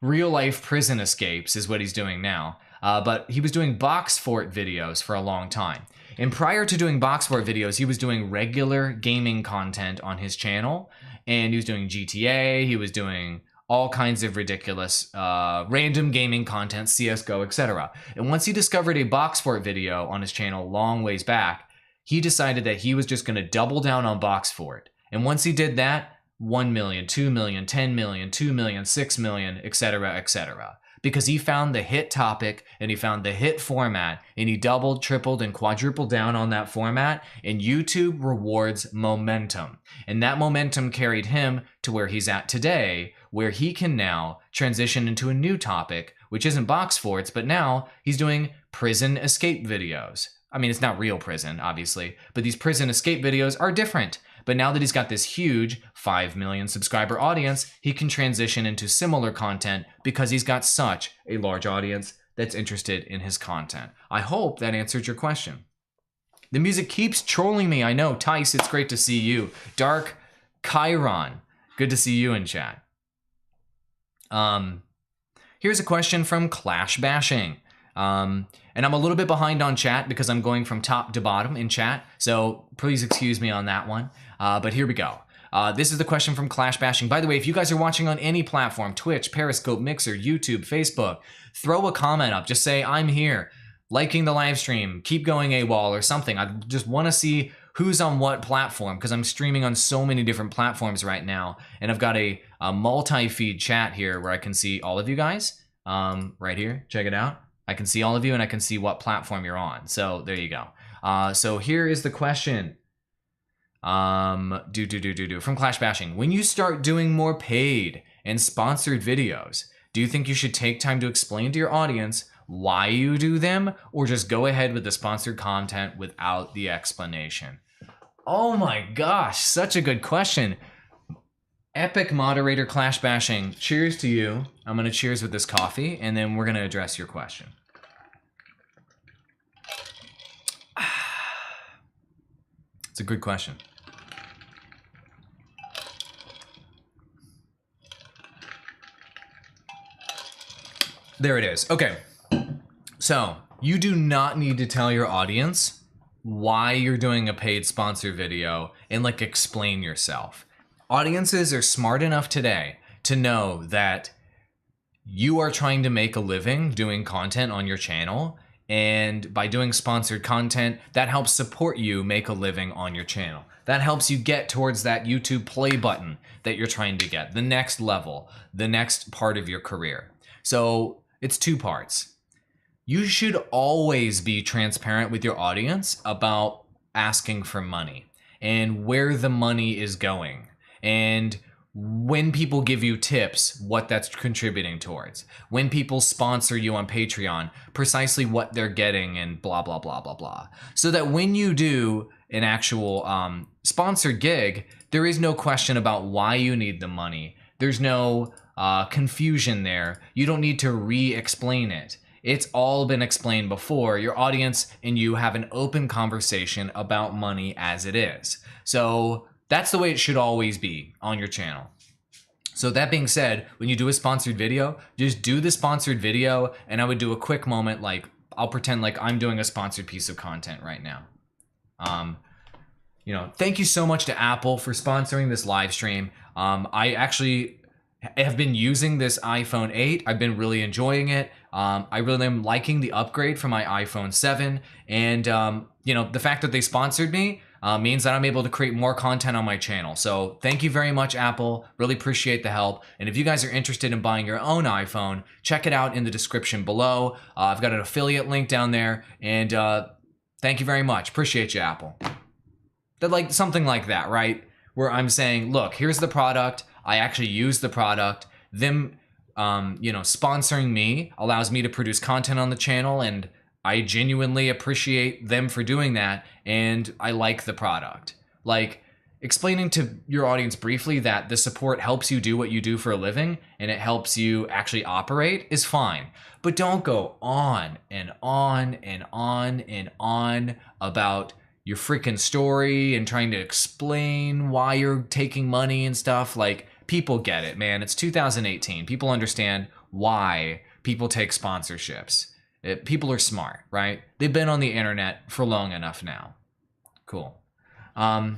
real life prison escapes is what he's doing now. But he was doing box fort videos for a long time. And prior to doing box fort videos, he was doing regular gaming content on his channel. And he was doing GTA, he was doing all kinds of ridiculous random gaming content, CSGO, etc. And once he discovered a box fort video on his channel long ways back, he decided that he was just going to double down on box fort. And once he did that, 1 million, 2 million, 10 million, 2 million, 6 million, etc., etc. Because he found the hit topic and he found the hit format and he doubled, tripled, and quadrupled down on that format, and YouTube rewards momentum. And that momentum carried him to where he's at today, where he can now transition into a new topic, which isn't box forts, but now he's doing prison escape videos. I mean, it's not real prison, obviously, but these prison escape videos are different. But now that he's got this huge 5 million subscriber audience, he can transition into similar content because he's got such a large audience that's interested in his content. I hope that answered your question. The music keeps trolling me. I know. Tice, it's great to see you. Dark Chiron, good to see you in chat. Here's a question from Clash Bashing. And I'm a little bit behind on chat because I'm going from top to bottom in chat. So please excuse me on that one. But here we go. This is the question from Clash Bashing. By the way, if you guys are watching on any platform, Twitch, Periscope, Mixer, YouTube, Facebook, throw a comment up. Just say, I'm here, liking the live stream, keep going Awall or something. I just want to see who's on what platform because I'm streaming on so many different platforms right now. And I've got a multi-feed chat here where I can see all of you guys right here. Check it out. I can see all of you and I can see what platform you're on. So there you go. So here is the question. From Clash Bashing. When you start doing more paid and sponsored videos, do you think you should take time to explain to your audience why you do them, or just go ahead with the sponsored content without the explanation? Oh my gosh, such a good question. Epic moderator Clash Bashing, cheers to you. I'm gonna cheers with this coffee and then we're gonna address your question. It's a good question. There it is. Okay. So you do not need to tell your audience why you're doing a paid sponsor video and like explain yourself. Audiences are smart enough today to know that you are trying to make a living doing content on your channel, and by doing sponsored content, that helps support you make a living on your channel. That helps you get towards that YouTube play button that you're trying to get, the next level, the next part of your career. So it's two parts. You should always be transparent with your audience about asking for money and where the money is going. And when people give you tips, what that's contributing towards. When people sponsor you on Patreon, precisely what they're getting and blah, blah, blah, blah, blah. So that when you do an actual sponsored gig, there is no question about why you need the money. There's no confusion there. You don't need to re-explain it. It's all been explained before. Your audience and you have an open conversation about money as it is. So that's the way it should always be on your channel. So that being said, when you do a sponsored video, just do the sponsored video, and I would do a quick moment, like I'll pretend like I'm doing a sponsored piece of content right now. You know, thank you so much to Apple for sponsoring this live stream. I actually have been using this iPhone 8. I've been really enjoying it. I really am liking the upgrade from my iPhone 7. And, you know, the fact that they sponsored me means that I'm able to create more content on my channel. So thank you very much, Apple. Really appreciate the help. And if you guys are interested in buying your own iPhone, check it out in the description below. I've got an affiliate link down there. And thank you very much. Appreciate you, Apple. But like something like that, right? Where I'm saying, look, here's the product. I actually use the product. Them, you know, sponsoring me allows me to produce content on the channel, and I genuinely appreciate them for doing that, and I like the product. Like, explaining to your audience briefly that the support helps you do what you do for a living and it helps you actually operate is fine. But don't go on and on and on and on about your freaking story and trying to explain why you're taking money and stuff. Like, people get it, man. It's 2018. People understand why people take sponsorships. People are smart, right? They've been on the internet for long enough now. Cool. But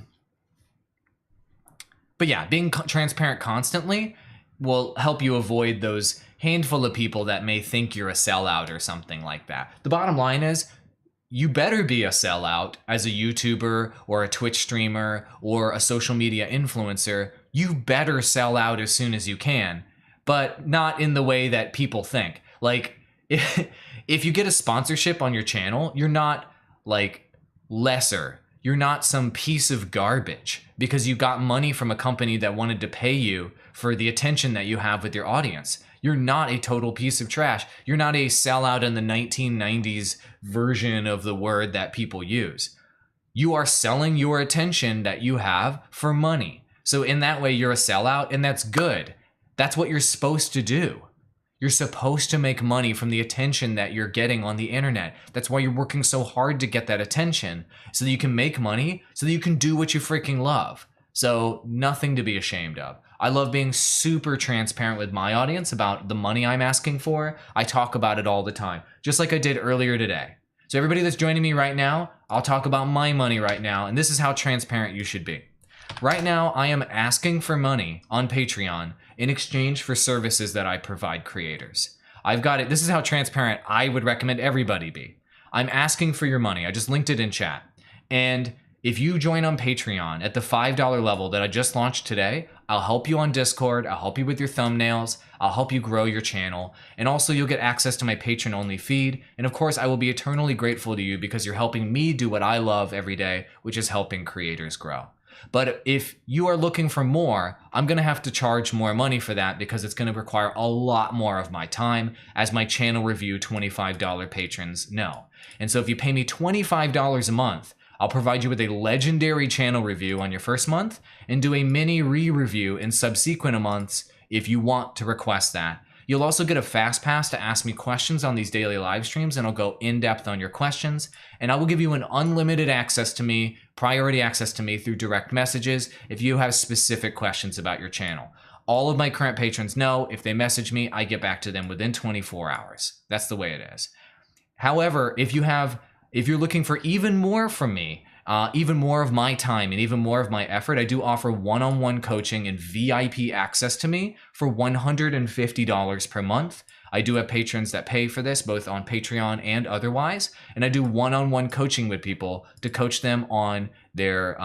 yeah, being transparent constantly will help you avoid those handful of people that may think you're a sellout or something like that. The bottom line is, you better be a sellout as a YouTuber or a Twitch streamer or a social media influencer. You better sell out as soon as you can, but not in the way that people think. Like, if you get a sponsorship on your channel, you're not like lesser. You're not some piece of garbage because you got money from a company that wanted to pay you for the attention that you have with your audience. You're not a total piece of trash. You're not a sellout in the 1990s version of the word that people use. You are selling your attention that you have for money. So in that way, you're a sellout, and that's good. That's what you're supposed to do. You're supposed to make money from the attention that you're getting on the internet. That's why you're working so hard to get that attention, so that you can make money, so that you can do what you freaking love. So nothing to be ashamed of. I love being super transparent with my audience about the money I'm asking for. I talk about it all the time, just like I did earlier today. So everybody that's joining me right now, I'll talk about my money right now, and this is how transparent you should be. Right now, I am asking for money on Patreon in exchange for services that I provide creators. I've got it. This is how transparent I would recommend everybody be. I'm asking for your money. I just linked it in chat. And if you join on Patreon at the $5 level that I just launched today, I'll help you on Discord. I'll help you with your thumbnails. I'll help you grow your channel. And also you'll get access to my patron-only feed. And of course, I will be eternally grateful to you because you're helping me do what I love every day, which is helping creators grow. But if you are looking for more, I'm going to have to charge more money for that because it's going to require a lot more of my time, as my channel review $25 patrons know. And so if you pay me $25 a month, I'll provide you with a legendary channel review on your first month and do a mini re-review in subsequent months if you want to request that. You'll also get a fast pass to ask me questions on these daily live streams, and I'll go in depth on your questions. And I will give you an unlimited access to me, priority access to me through direct messages if you have specific questions about your channel. All of my current patrons know if they message me, I get back to them within 24 hours. That's the way it is. However, if you're looking for even more from me, even more of my time and even more of my effort, I do offer one-on-one coaching and VIP access to me for $150 per month. I do have patrons that pay for this, both on Patreon and otherwise, and I do one-on-one coaching with people to coach them on their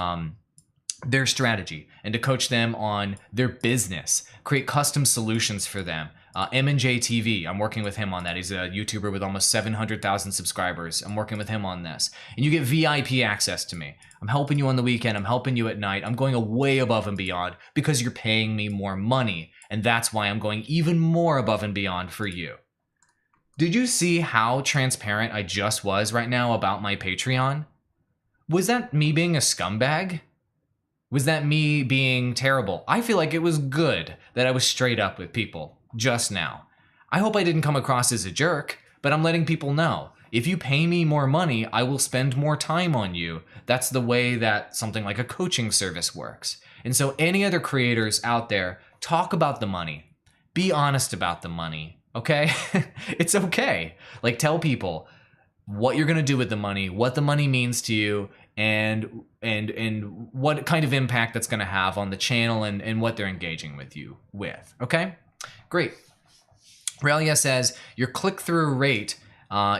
strategy and to coach them on their business, create custom solutions for them. M&J TV, I'm working with him on that. He's a YouTuber with almost 700,000 subscribers. I'm working with him on this. And you get VIP access to me. I'm helping you on the weekend. I'm helping you at night. I'm going way above and beyond because you're paying me more money. And that's why I'm going even more above and beyond for you. Did you see how transparent I just was right now about my Patreon? Was that me being a scumbag? Was that me being terrible? I feel like it was good that I was straight up with people just now. I hope I didn't come across as a jerk, but I'm letting people know. If you pay me more money, I will spend more time on you. That's the way that something like a coaching service works. And so any other creators out there, talk about the money. Be honest about the money, okay? It's okay. Like, tell people what you're gonna do with the money, what the money means to you, and what kind of impact that's gonna have on the channel and what they're engaging with you with, okay? Great. Relia says, your click-through rate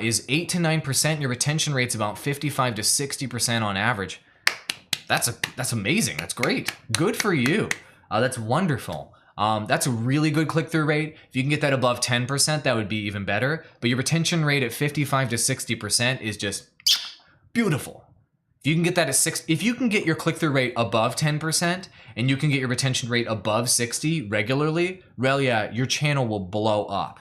is 8 to 9%. Your retention rate's about 55 to 60% on average. That's amazing. That's great. Good for you. That's wonderful. That's a really good click-through rate. If you can get that above 10%, that would be even better. But your retention rate at 55 to 60% is just beautiful. If you can get that at if you can get your click-through rate above 10% and you can get your retention rate above 60 regularly, Relia, your channel will blow up.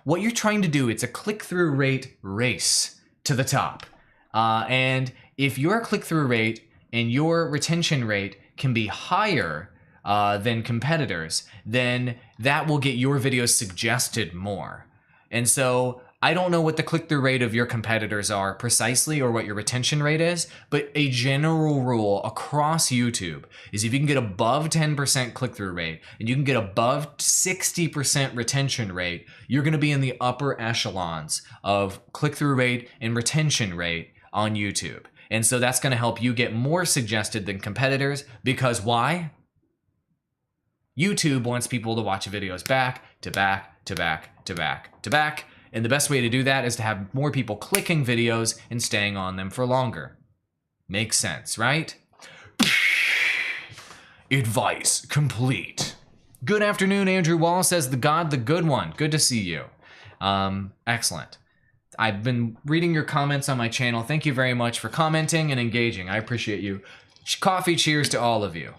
What you're trying to do, it's a click-through rate race to the top. And if your click-through rate and your retention rate can be higher than competitors, then that will get your videos suggested more. And so I don't know what the click-through rate of your competitors are precisely or what your retention rate is, but a general rule across YouTube is if you can get above 10% click-through rate and you can get above 60% retention rate, you're going to be in the upper echelons of click-through rate and retention rate on YouTube. And so that's going to help you get more suggested than competitors, because why? YouTube wants people to watch videos back to back to back to back to back. And the best way to do that is to have more people clicking videos and staying on them for longer. Makes sense, right? Advice complete. Good afternoon, Andrew Wall says, the good one. Good to see you. Excellent. I've been reading your comments on my channel. Thank you very much for commenting and engaging. I appreciate you. Coffee cheers to all of you.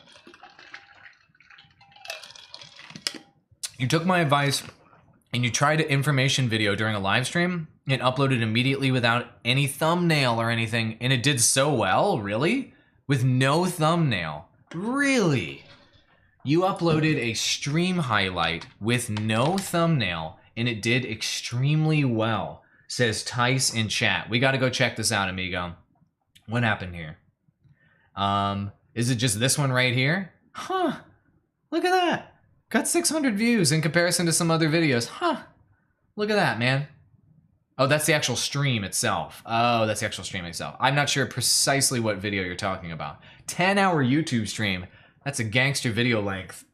You took my advice and you tried an information video during a live stream and uploaded immediately without any thumbnail or anything, and it did so well? Really? With no thumbnail? Really? You uploaded a stream highlight with no thumbnail and it did extremely well, says Tice in chat. We got to go check this out, amigo. What happened here? Is it just this one right here? Huh. Look at that. Got 600 views in comparison to some other videos. Huh. Look at that, man. Oh, that's the actual stream itself. Oh, that's the actual stream itself. I'm not sure precisely what video you're talking about. 10-hour YouTube stream. That's a gangster video length.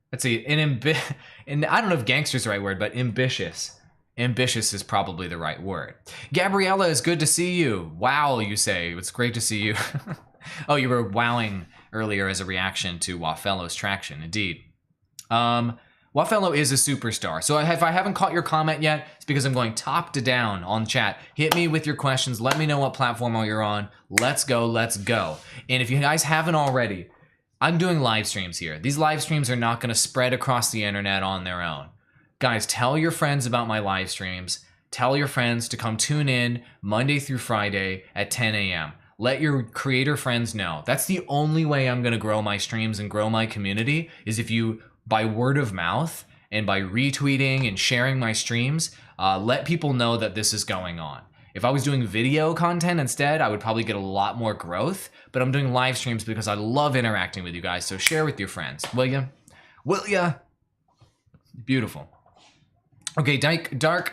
That's and I don't know if gangster's the right word, but ambitious. Ambitious is probably the right word. Gabriella, it's good to see you. Wow, you say. It's great to see you. Oh, you were wowing earlier as a reaction to Waffello's traction. Indeed. Waffello is a superstar. So if I haven't caught your comment yet, it's because I'm going top to down on chat. Hit me with your questions. Let me know what platform you're on. Let's go, let's go. And if you guys haven't already, I'm doing live streams here. These live streams are not going to spread across the internet on their own. Guys, tell your friends about my live streams. Tell your friends to come tune in Monday through Friday at 10 a.m. Let your creator friends know. That's the only way I'm going to grow my streams and grow my community, is if you, by word of mouth and by retweeting and sharing my streams, let people know that this is going on. If I was doing video content instead, I would probably get a lot more growth, but I'm doing live streams because I love interacting with you guys, so share with your friends, will ya? Will ya? Beautiful. Okay, Dark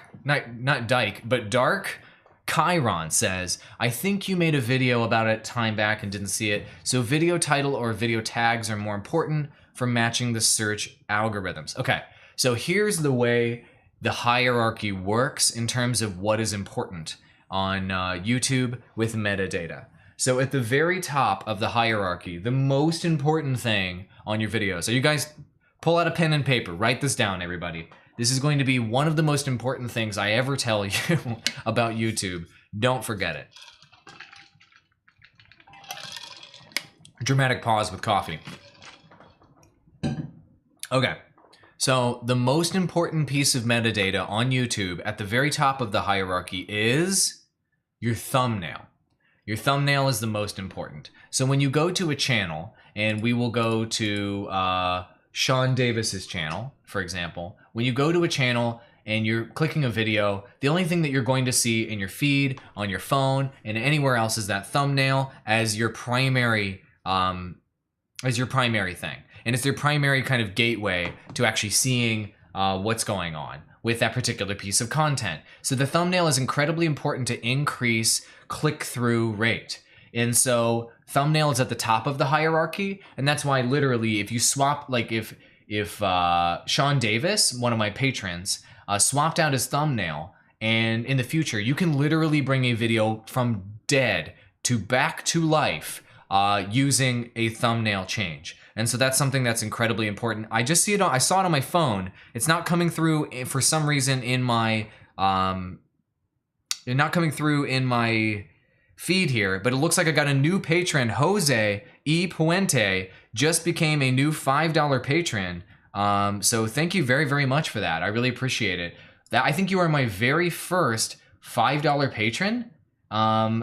Chiron says, I think you made a video about it time back and didn't see it, so video title or video tags are more important for matching the search algorithms. Okay, so here's the way the hierarchy works in terms of what is important on YouTube with metadata. So at the very top of the hierarchy, the most important thing on your videos, so you guys pull out a pen and paper, write this down, everybody. This is going to be one of the most important things I ever tell you about YouTube. Don't forget it. Dramatic pause with coffee. Okay, so the most important piece of metadata on YouTube at the very top of the hierarchy is your thumbnail. Your thumbnail is the most important. So when you go to a channel, and we will go to Sean Davis's channel, for example, when you go to a channel and you're clicking a video, the only thing that you're going to see in your feed, on your phone, and anywhere else is that thumbnail as your primary thing. And it's their primary kind of gateway to actually seeing what's going on with that particular piece of content. So the thumbnail is incredibly important to increase click-through rate. And so thumbnail is at the top of the hierarchy, and that's why literally if you swap, like if Sean Davis, one of my patrons, swapped out his thumbnail, and in the future you can literally bring a video from dead to back to life using a thumbnail change. And so that's something that's incredibly important. I just see it I saw it on my phone. It's not coming through for some reason in my feed here, but it looks like I got a new patron. Jose E. Puente just became a new $5 patron. So thank you very, very much for that. I really appreciate it. I think you are my very first $5 patron.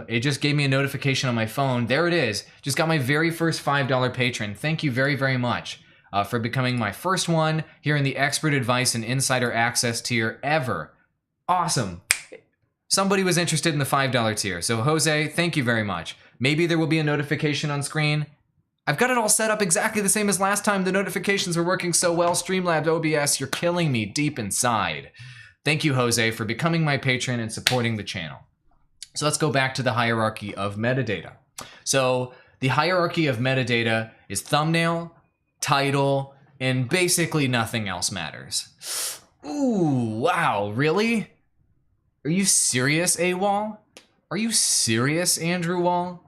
It just gave me a notification on my phone. There it is. Just got my very first $5 patron. Thank you very, very much for becoming my first one here in the expert advice and insider access tier ever. Awesome. Somebody was interested in the $5 tier. So Jose, thank you very much. Maybe there will be a notification on screen. I've got it all set up exactly the same as last time. The notifications were working so well. Streamlabs OBS, you're killing me deep inside. Thank you, Jose, for becoming my patron and supporting the channel. So let's go back to the hierarchy of metadata. So the hierarchy of metadata is thumbnail, title, and basically nothing else matters. Ooh, wow, really? Are you serious, Awall? Are you serious, Andrew Wall?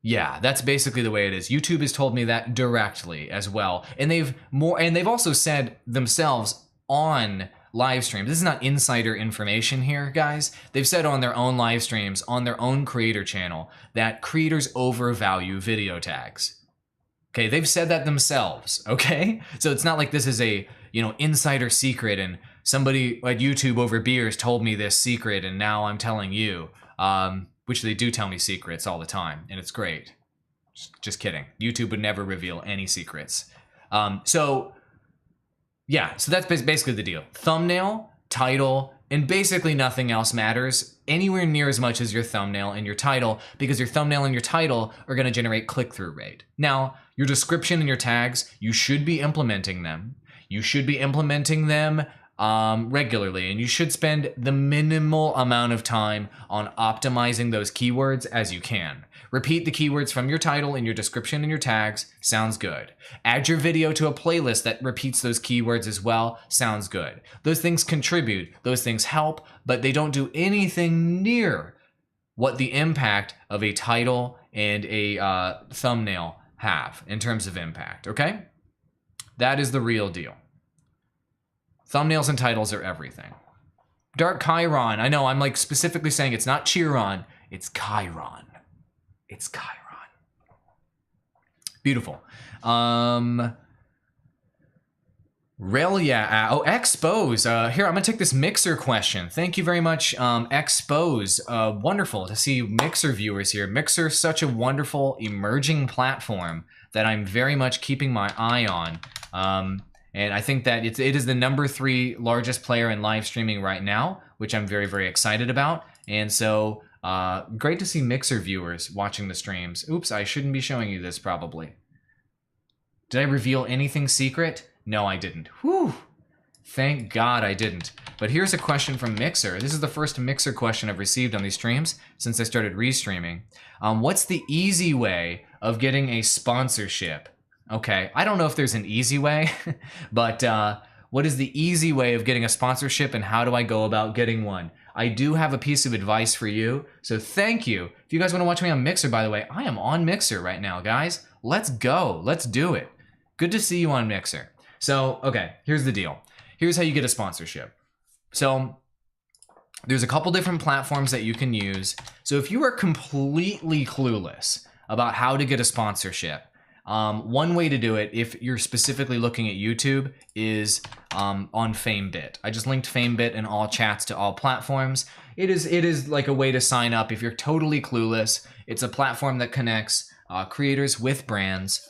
Yeah, that's basically the way it is. YouTube has told me that directly as well. And they've also said themselves on live streams. This is not insider information here, guys. They've said on their own live streams, on their own creator channel, that creators overvalue video tags. Okay, they've said that themselves, okay? So it's not like this is a, insider secret and somebody at YouTube over beers told me this secret and now I'm telling you. Which they do tell me secrets all the time, and it's great. Just kidding. YouTube would never reveal any secrets. So that's basically the deal. Thumbnail, title, and basically nothing else matters anywhere near as much as your thumbnail and your title, because your thumbnail and your title are going to generate click-through rate. Now, your description and your tags, you should be implementing them. You should be implementing them regularly, and you should spend the minimal amount of time on optimizing those keywords as you can. Repeat the keywords from your title and your description and your tags. Sounds good. Add your video to a playlist that repeats those keywords as well. Sounds good. Those things contribute, those things help, but they don't do anything near what the impact of a title and a thumbnail have in terms of impact, okay? That is the real deal. Thumbnails and titles are everything. Dark Chiron. I know, I'm like specifically saying it's not Chiron, it's Chiron. It's Chiron. Beautiful. Relia. Oh, Expose. Here, I'm gonna take this Mixer question. Thank you very much, Expose. Wonderful to see Mixer viewers here. Mixer, such a wonderful emerging platform that I'm very much keeping my eye on. And I think that it is the #3 largest player in live streaming right now, which I'm very, very excited about. And so great to see Mixer viewers watching the streams. Oops, I shouldn't be showing you this probably. Did I reveal anything secret? No, I didn't. Whew. Thank God I didn't. But here's a question from Mixer. This is the first Mixer question I've received on these streams since I started restreaming. What's the easy way of getting a sponsorship? Okay, I don't know if there's an easy way, but what is the easy way of getting a sponsorship and how do I go about getting one? I do have a piece of advice for you, so thank you. If you guys want to watch me on Mixer, by the way, I am on Mixer right now, guys. Let's go. Let's do it. Good to see you on Mixer. So, okay, here's the deal. Here's how you get a sponsorship. So, there's a couple different platforms that you can use. So if you are completely clueless about how to get a sponsorship, one way to do it, if you're specifically looking at YouTube, is on FameBit. I just linked FameBit in all chats to all platforms. It is like a way to sign up if you're totally clueless. It's a platform that connects creators with brands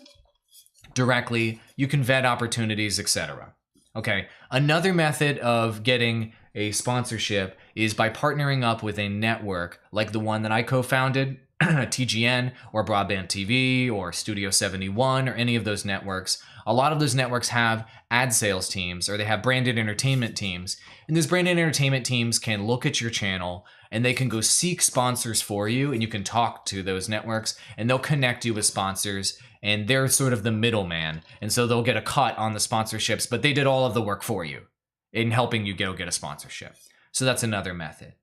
directly. You can vet opportunities, etc. Okay, another method of getting a sponsorship is by partnering up with a network like the one that I co-founded, TGN or Broadband TV or Studio 71 or any of those networks. A lot of those networks have ad sales teams or they have branded entertainment teams. And those branded entertainment teams can look at your channel and they can go seek sponsors for you, and you can talk to those networks and they'll connect you with sponsors, and they're sort of the middleman. And so they'll get a cut on the sponsorships, but they did all of the work for you in helping you go get a sponsorship. So that's another method.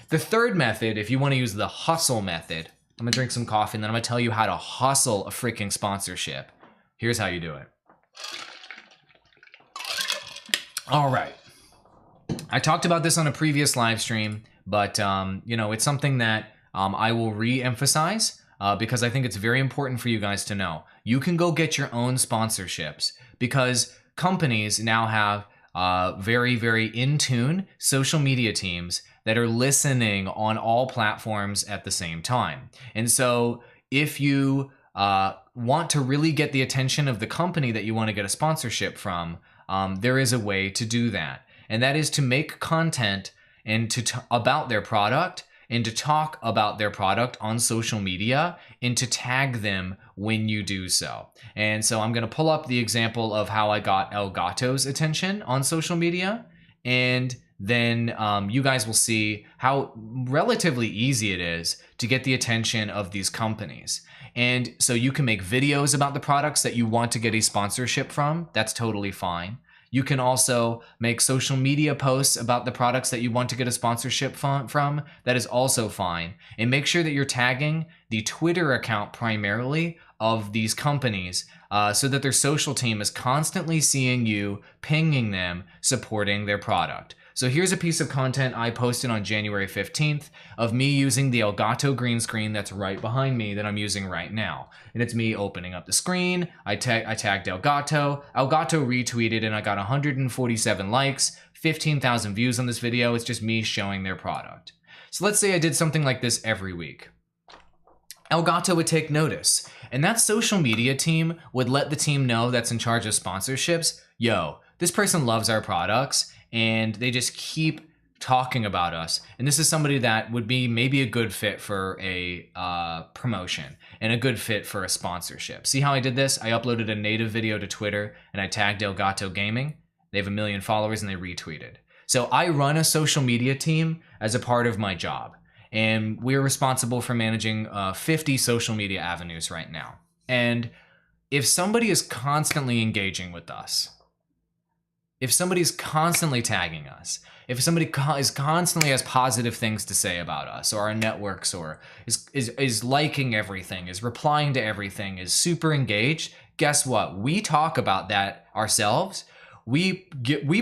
The third method, if you want to use the hustle method, I'm gonna drink some coffee and then I'm gonna tell you how to hustle a freaking sponsorship. Here's how you do it. All right. I talked about this on a previous live stream, but it's something that I will re-emphasize because I think it's very important for you guys to know. You can go get your own sponsorships because companies now have very, very in tune social media teams that are listening on all platforms at the same time. And so if you want to really get the attention of the company that you want to get a sponsorship from, there is a way to do that. And that is to make content and about their product, and to talk about their product on social media, and to tag them when you do so. And so I'm going to pull up the example of how I got Elgato's attention on social media, and then you guys will see how relatively easy it is to get the attention of these companies. And so you can make videos about the products that you want to get a sponsorship from. That's totally fine. You can also make social media posts about the products that you want to get a sponsorship from. That is also fine. And make sure that you're tagging the Twitter account primarily of these companies so that their social team is constantly seeing you, pinging them, supporting their product. So here's a piece of content I posted on January 15th of me using the Elgato green screen that's right behind me that I'm using right now. And it's me opening up the screen. I tagged Elgato. Elgato retweeted and I got 147 likes, 15,000 views on this video. It's just me showing their product. So let's say I did something like this every week. Elgato would take notice, and that social media team would let the team know that's in charge of sponsorships, yo, this person loves our products, and they just keep talking about us. And this is somebody that would be maybe a good fit for a promotion and a good fit for a sponsorship. See how I did this? I uploaded a native video to Twitter and I tagged Elgato Gaming. They have 1 million followers and they retweeted. So I run a social media team as a part of my job. And we're responsible for managing 50 social media avenues right now. And if somebody is constantly engaging with us, if somebody's constantly tagging us, if somebody is constantly has positive things to say about us or our networks, or is liking everything, is replying to everything, is super engaged, guess what? We talk about that ourselves. We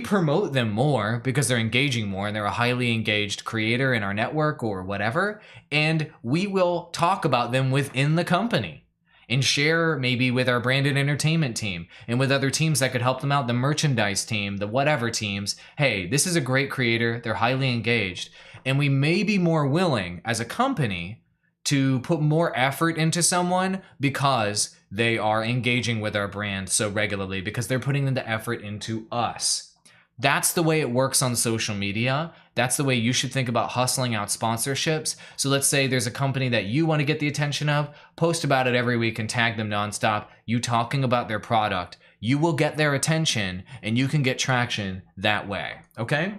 promote them more because they're engaging more and they're a highly engaged creator in our network or whatever. And we will talk about them within the company and share maybe with our branded entertainment team and with other teams that could help them out, the merchandise team, the whatever teams. Hey, this is a great creator. They're highly engaged. And we may be more willing as a company to put more effort into someone because they are engaging with our brand so regularly, because they're putting the effort into us. That's the way it works on social media. That's the way you should think about hustling out sponsorships. So let's say there's a company that you want to get the attention of, post about it every week and tag them nonstop. You talking about their product, you will get their attention and you can get traction that way. Okay?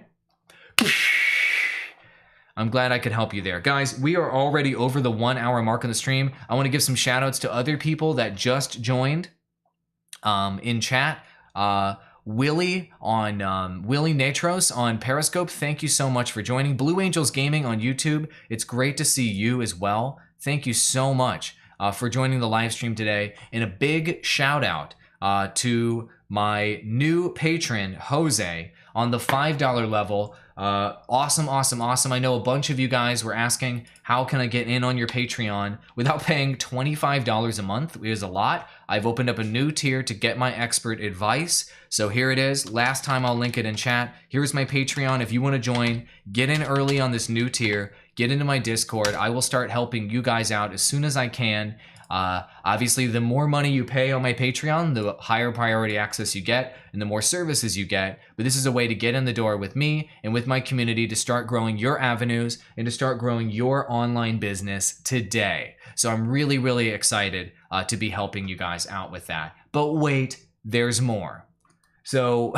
I'm glad I could help you there. Guys, we are already over the 1 hour mark on the stream. I want to give some shout outs to other people that just joined in chat. Willie Natros on Periscope, thank you so much for joining. Blue Angels Gaming on YouTube, it's great to see you as well. Thank you so much for joining the live stream today. And a big shout out to my new patron, Jose, on the $5 level. Awesome. I know a bunch of you guys were asking, how can I get in on your Patreon without paying $25 a month? It is a lot. I've opened up a new tier to get my expert advice. So here it is. Last time, I'll link it in chat. Here's my Patreon. If you want to join, get in early on this new tier, get into my Discord. I will start helping you guys out as soon as I can. Obviously, the more money you pay on my Patreon, the higher priority access you get and the more services you get. But this is a way to get in the door with me and with my community to start growing your avenues and to start growing your online business today. So I'm really, really excited to be helping you guys out with that. But wait, there's more. So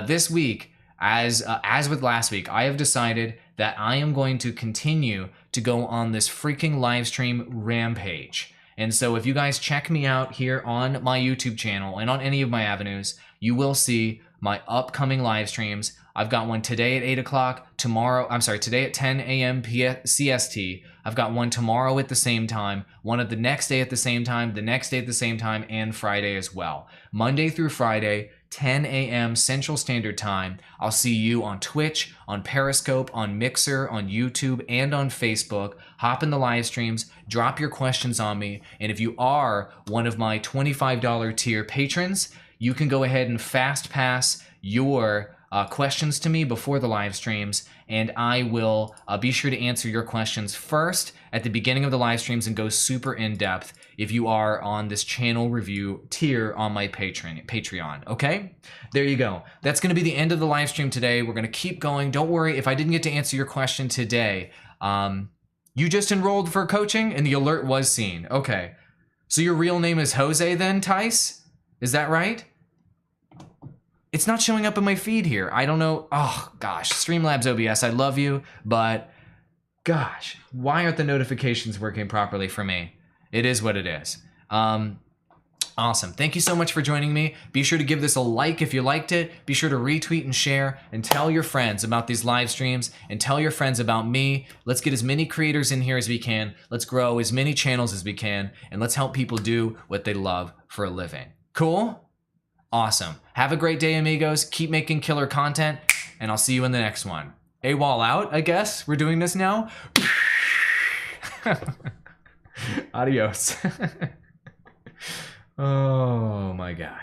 this week, as with last week, I have decided that I am going to continue to go on this freaking live stream rampage. And so if you guys check me out here on my YouTube channel and on any of my avenues, you will see my upcoming live streams. I've got one today at 8 o'clock, today at 10 a.m. CST. I've got one tomorrow at the same time, one at the next day at the same time, the next day at the same time, and Friday as well. Monday through Friday, 10 a.m. Central Standard Time. I'll see you on Twitch, on Periscope, on Mixer, on YouTube, and on Facebook. Hop in the live streams, drop your questions on me, and if you are one of my $25 tier patrons, you can go ahead and fast pass your questions to me before the live streams, and I will be sure to answer your questions first at the beginning of the live streams and go super in depth if you are on this channel review tier on my Patreon, okay? There you go. That's gonna be the end of the live stream today. We're gonna keep going. Don't worry if I didn't get to answer your question today. You just enrolled for coaching and the alert was seen. Okay, so your real name is Jose then, Tice? Is that right? It's not showing up in my feed here. I don't know. Oh gosh, Streamlabs OBS, I love you, but gosh, why aren't the notifications working properly for me? It is what it is. Awesome. Thank you so much for joining me. Be sure to give this a like if you liked it. Be sure to retweet and share and tell your friends about these live streams and tell your friends about me. Let's get as many creators in here as we can. Let's grow as many channels as we can, and let's help people do what they love for a living. Cool? Awesome. Have a great day, amigos. Keep making killer content, and I'll see you in the next one. Awall out, I guess. We're doing this now. Adios. Oh my God.